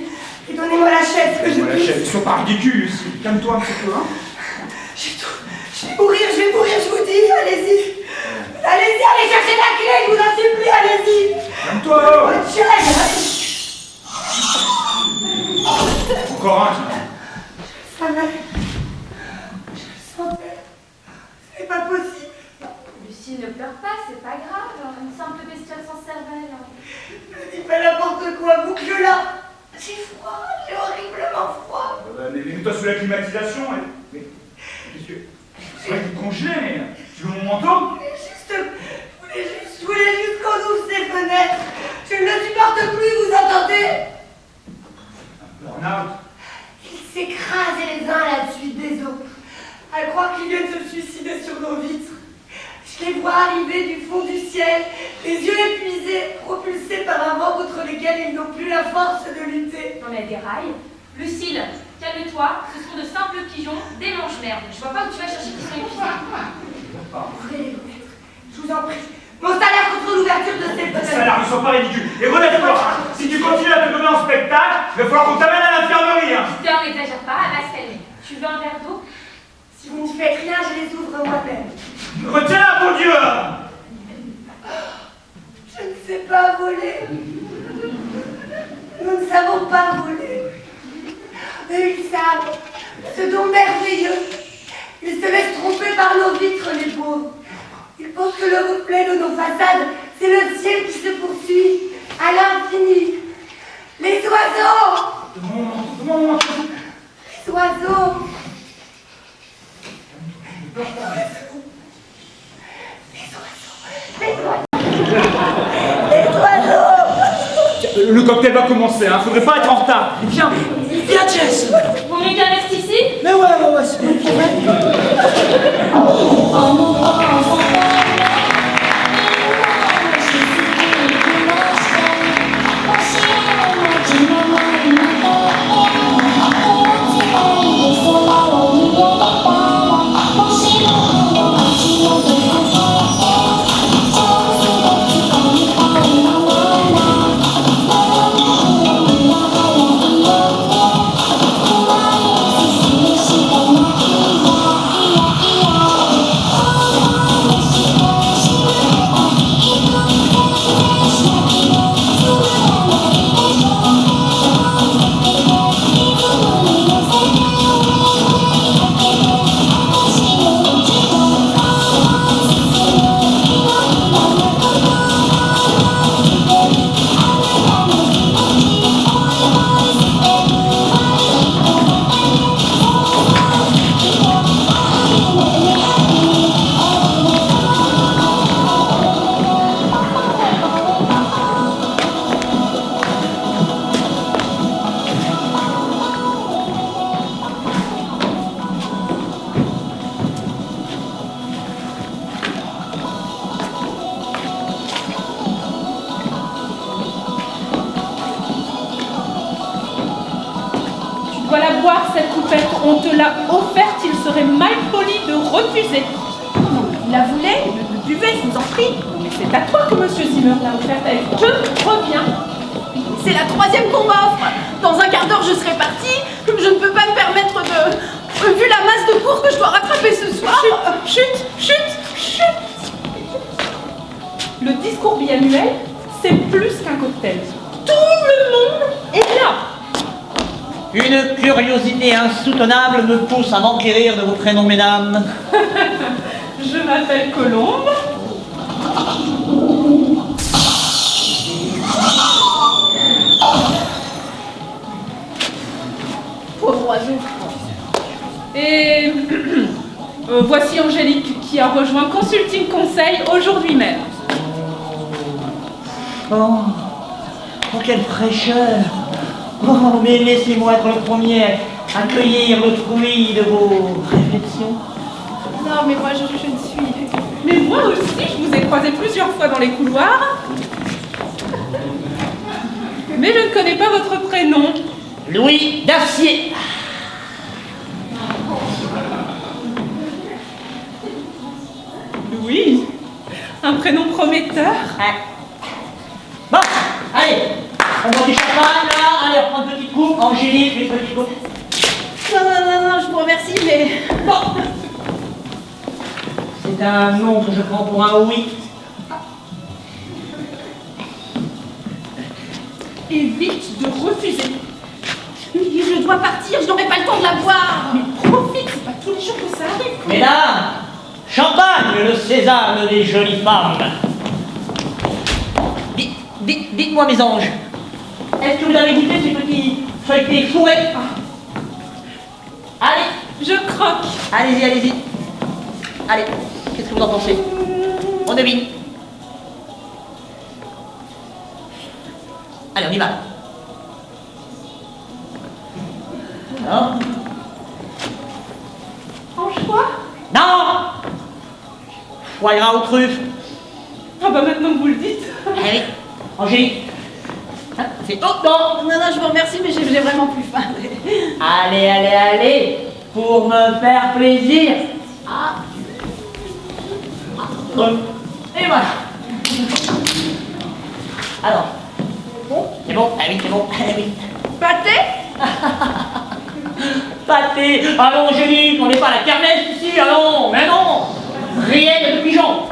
Et donnez-moi la chaise que je puisse. Ils sont pas ridicules, Lucille. Calme-toi un petit peu, hein. J'étouffe. Je vais mourir, je vous dis. Allez-y. Allez chercher la clé, je vous en supplie, allez-y. Calme-toi! Votre chaise. Encore un, Ça va. Je le sentais. C'est pas possible. Lucie, ne pleure pas, c'est pas grave. Une simple bestiole sans cervelle. Ne dis pas n'importe quoi, boucle-la. J'ai froid, j'ai horriblement froid. Mets-toi sous la climatisation. Mais qu'est-ce que... C'est vrai qu'il congelait, mais... Tu veux mon manteau? Je voulais juste qu'on ouvre ces fenêtres. Je ne le supporte plus, vous entendez? Burn-out. Ils s'écrasent les uns à la suite des autres. À croire qu'ils viennent se suicider sur nos vitres. Je les vois arriver du fond du ciel, les yeux épuisés, propulsés par un vent contre lequel ils n'ont plus la force de lutter. Non mais elle déraille. Lucille, calme-toi, ce sont de simples pigeons, des mange-merdes. Je vois pas où tu vas chercher qui sont épuisés. Ouvrez les fenêtres, je vous en prie. Mon salaire contre l'ouverture de ces fenêtres. Salaire, ne sois pas ridicule. Et relève-toi. Si tu continues à te donner en spectacle, il va falloir qu'on t'amène à l'infirmerie. Hein. Esther, n'exagère pas, elle va se calmer. Tu veux un verre d'eau? Si vous ne faites rien, je les ouvre moi-même. Retiens-la, bon Dieu. Je ne sais pas voler. Nous ne savons pas voler. Et ils savent. Ce don merveilleux. Ils se laissent tromper par nos vitres, les pauvres. Ils pensent que le reflet de nos façades, c'est le ciel qui se poursuit à l'infini. Les oiseaux! Les oiseaux! Les oiseaux! Le cocktail va commencer, hein. Faudrait pas être en retard. Viens, Jess. Vaut mieux qu'un reste ici? Mais ouais, c'est bon. Cette coupette, on te l'a offerte, il serait mal poli de refuser. Non, il la voulait, le buvez, je vous en prie. Non, mais c'est à toi que Monsieur Zimmer l'a offerte, elle te revient. C'est la troisième qu'on m'offre. Dans un quart d'heure, je serai partie. Je ne peux pas me permettre de... Vu la masse de cours que je dois rattraper ce soir... Chut. Le discours biannuel, c'est plus qu'un cocktail. Tout le monde est là. Une curiosité insoutenable me pousse à m'enquérir de vos prénoms, mesdames. Je m'appelle Colombe. Pauvre oiseau. Et voici Angélique qui a rejoint Consulting Conseil aujourd'hui même. Oh, quelle fraîcheur! Oh, mais laissez-moi être le premier à accueillir le fruit de vos réflexions. Non, mais moi, je ne suis... Mais moi aussi, je vous ai croisé plusieurs fois dans les couloirs. Mais je ne connais pas votre prénom. Louis Dacier. Louis, un prénom prometteur. Bon, allez, on boit du champagne, là. Allez, on prend une petite coupe. Angélique, une petite coupe. Non, je vous remercie, mais... Bon. C'est un nom que je prends pour un oui. Évite de refuser. Je dois partir, je n'aurai pas le temps de la boire. Mais profite, c'est pas tous les jours que ça arrive. Mesdames, champagne, le sésame des jolies femmes. dites-moi mes anges, est-ce que vous avez goûté ces petits feuilletés fourrés? Allez, Je croque. allez-y, allez-y. Allez, qu'est-ce que vous en pensez? On devine. Allez, on y va. Alors? Anchois? Non! Foie gras aux truffes. Ah bah maintenant que vous le dites. Allez, Angélique. Hein, c'est... Oh non! Non, je vous remercie, mais j'ai vraiment plus faim. Allez, allez, allez, pour me faire plaisir. Ah. Et voilà. Alors, bon, c'est bon, ah oui, c'est bon, ah oui. Pâté? Pâté, allons Angélique, on n'est pas à la kermesse ici, allons, mais non, rien de pigeon.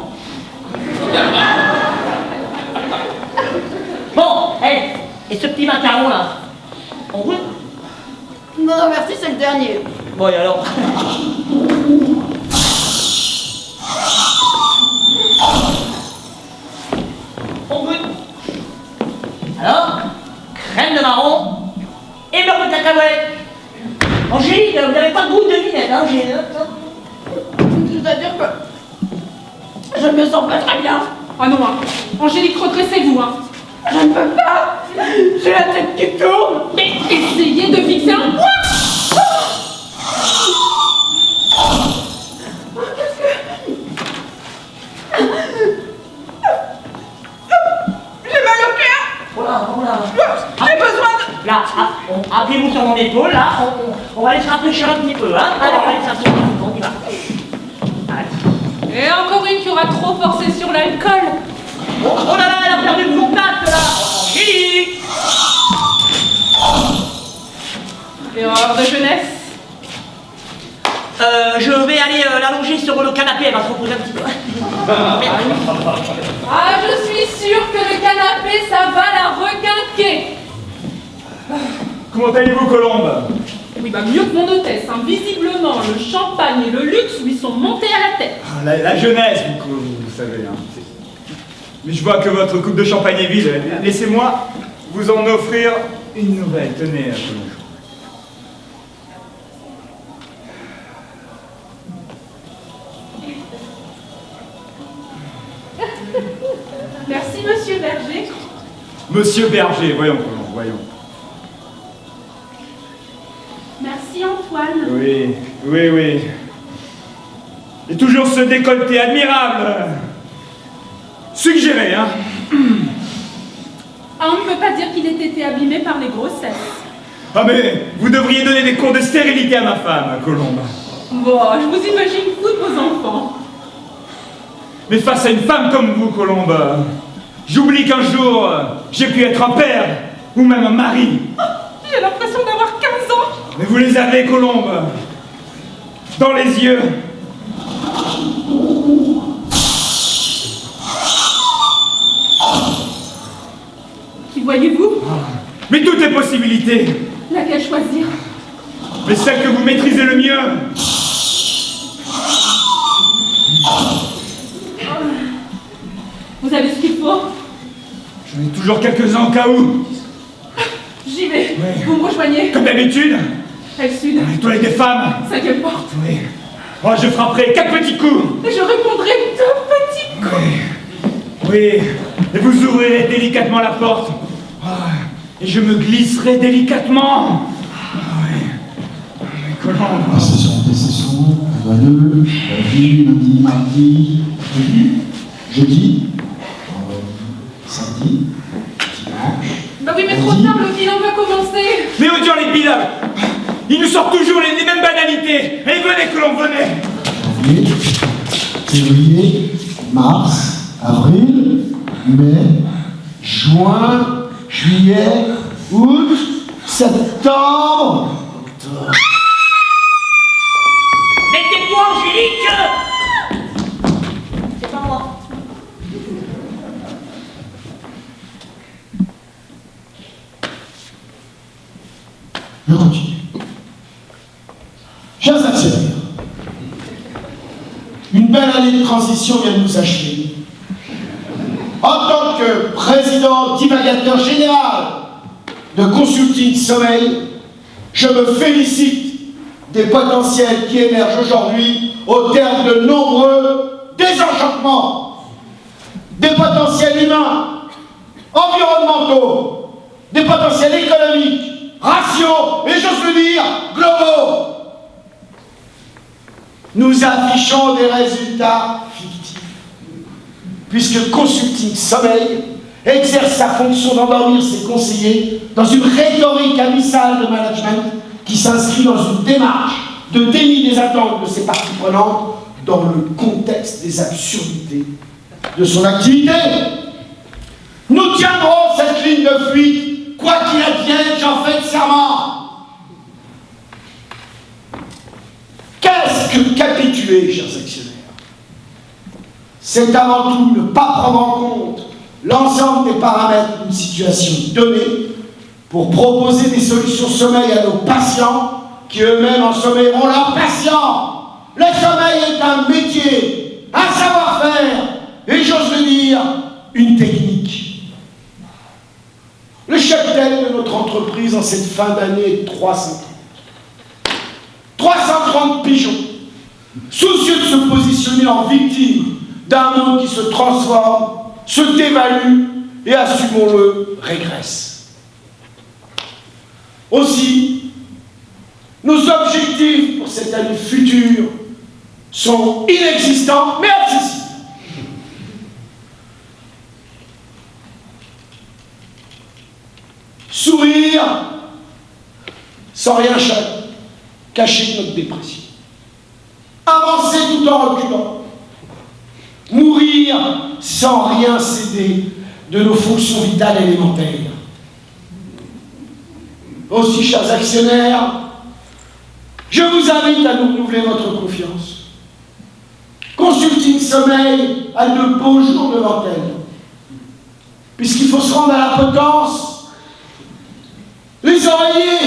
Bon, hey, et ce petit macaron là, on roule? Non, merci, c'est le dernier. Bon, et alors? On goûte. Alors, crème de marron et beurre de cacahuète. Angélique, vous n'avez pas de goût de vinaitre, hein, Angélique? C'est-à-dire que je me sens pas très bien. Ah non, hein. Angélique, redressez-vous, hein. Je ne peux pas. J'ai la tête qui tourne. Mais essayez de fixer un point. J'ai mal au cœur. Oh là, oh là. J'ai besoin de... Là, appuyez-vous sur mon épaule, là, on va aller se rafraîchir un petit peu, hein. Allez, on va aller s'asseoir, on y va. Allez. Et encore une qui aura trop forcé sur l'alcool. Oh là là, elle a perdu le contact, là. Angélique. Erreur de jeunesse. Je vais aller l'allonger sur le canapé, elle va se reposer un petit peu. Ah, je suis sûre que le canapé, ça va la requinquer. Comment allez-vous, Colombe? Oui, bah mieux que mon hôtesse, hein. Visiblement, le champagne et le luxe lui sont montés à la tête. Ah, la jeunesse, vous savez. Hein. Mais je vois que votre coupe de champagne est vide. Laissez-moi vous en offrir une nouvelle. Tenez, Colombe. Merci, monsieur Berger. Monsieur Berger, voyons, Colombe, voyons. Merci, Antoine. Oui, oui, oui. Et toujours ce décolleté admirable. Suggéré, hein. Ah, on ne peut pas dire qu'il ait été abîmé par les grossesses. Ah mais, vous devriez donner des cours de stérilité à ma femme, Colombe. Bon, je vous imagine foutre vos enfants. Mais face à une femme comme vous, Colombe, j'oublie qu'un jour, j'ai pu être un père, ou même un mari. Oh, j'ai l'impression d'avoir 15 ans. Mais vous les avez, Colombe, dans les yeux. Qui voyez-vous? Mais toutes les possibilités. Laquelle choisir? Mais celle que vous maîtrisez le mieux. Vous avez ce qu'il faut? J'en ai toujours quelques-uns au cas où. J'y vais. Oui. Vous me rejoignez? Comme d'habitude. Elle sud. Les toilettes des femmes. 5e porte. Oui. Moi, je frapperai 4 petits coups. Et je répondrai 2 petits coups. Oui. Oui. Et vous ouvrirez délicatement la porte. Et je me glisserai délicatement. Oui. Mais Colombe. Ce sont des sessions, valeux, lundi, mardi, jeudi, samedi, dimanche. Bah oui, mais trop tard, le bilan va commencer. Mais où sont les pilables? Ils nous sortent toujours les mêmes banalités. Et venez, Colombe, venez. Janvier, février, mars, avril, mai, juin, juillet, août, septembre, octobre. Mais tais-toi, Angélique! C'est pas moi. Je continue. Chers actionnaires, une belle année de transition vient de nous achever. En tant que président divagateur général de Consulting Sommeil, je me félicite des potentiels qui émergent aujourd'hui au terme de nombreux désenchantements, des potentiels humains, environnementaux, des potentiels économiques, raciaux et j'ose le dire, globaux. Nous affichons des résultats fictifs, puisque Consulting Sommeil exerce sa fonction d'endormir ses conseillers dans une rhétorique abyssale de management qui s'inscrit dans une démarche de déni des attentes de ses parties prenantes dans le contexte des absurdités de son activité. Nous tiendrons cette ligne de fuite, quoi qu'il advienne, j'en fais le serment. Qu'est-ce que capituler, chers actionnaires? C'est avant tout ne pas prendre en compte l'ensemble des paramètres d'une situation donnée pour proposer des solutions sommeil à nos patients qui eux-mêmes en sommeilleront leurs patients. Le sommeil est un métier, un savoir-faire et j'ose le dire, une technique. Le cheptel de notre entreprise en cette fin d'année est 330 pigeons, soucieux de se positionner en victime d'un monde qui se transforme, se dévalue et, assumons-le, régresse. Aussi, nos objectifs pour cette année future sont inexistants mais accessibles. Sourire sans rien cacher notre dépression. Avancer tout en reculant. Mourir sans rien céder de nos fonctions vitales élémentaires. Aussi, chers actionnaires, je vous invite à nous renouveler votre confiance. Consulting Sommeil a de beaux jours devant elle, puisqu'il faut se rendre à la potence. Les oreillers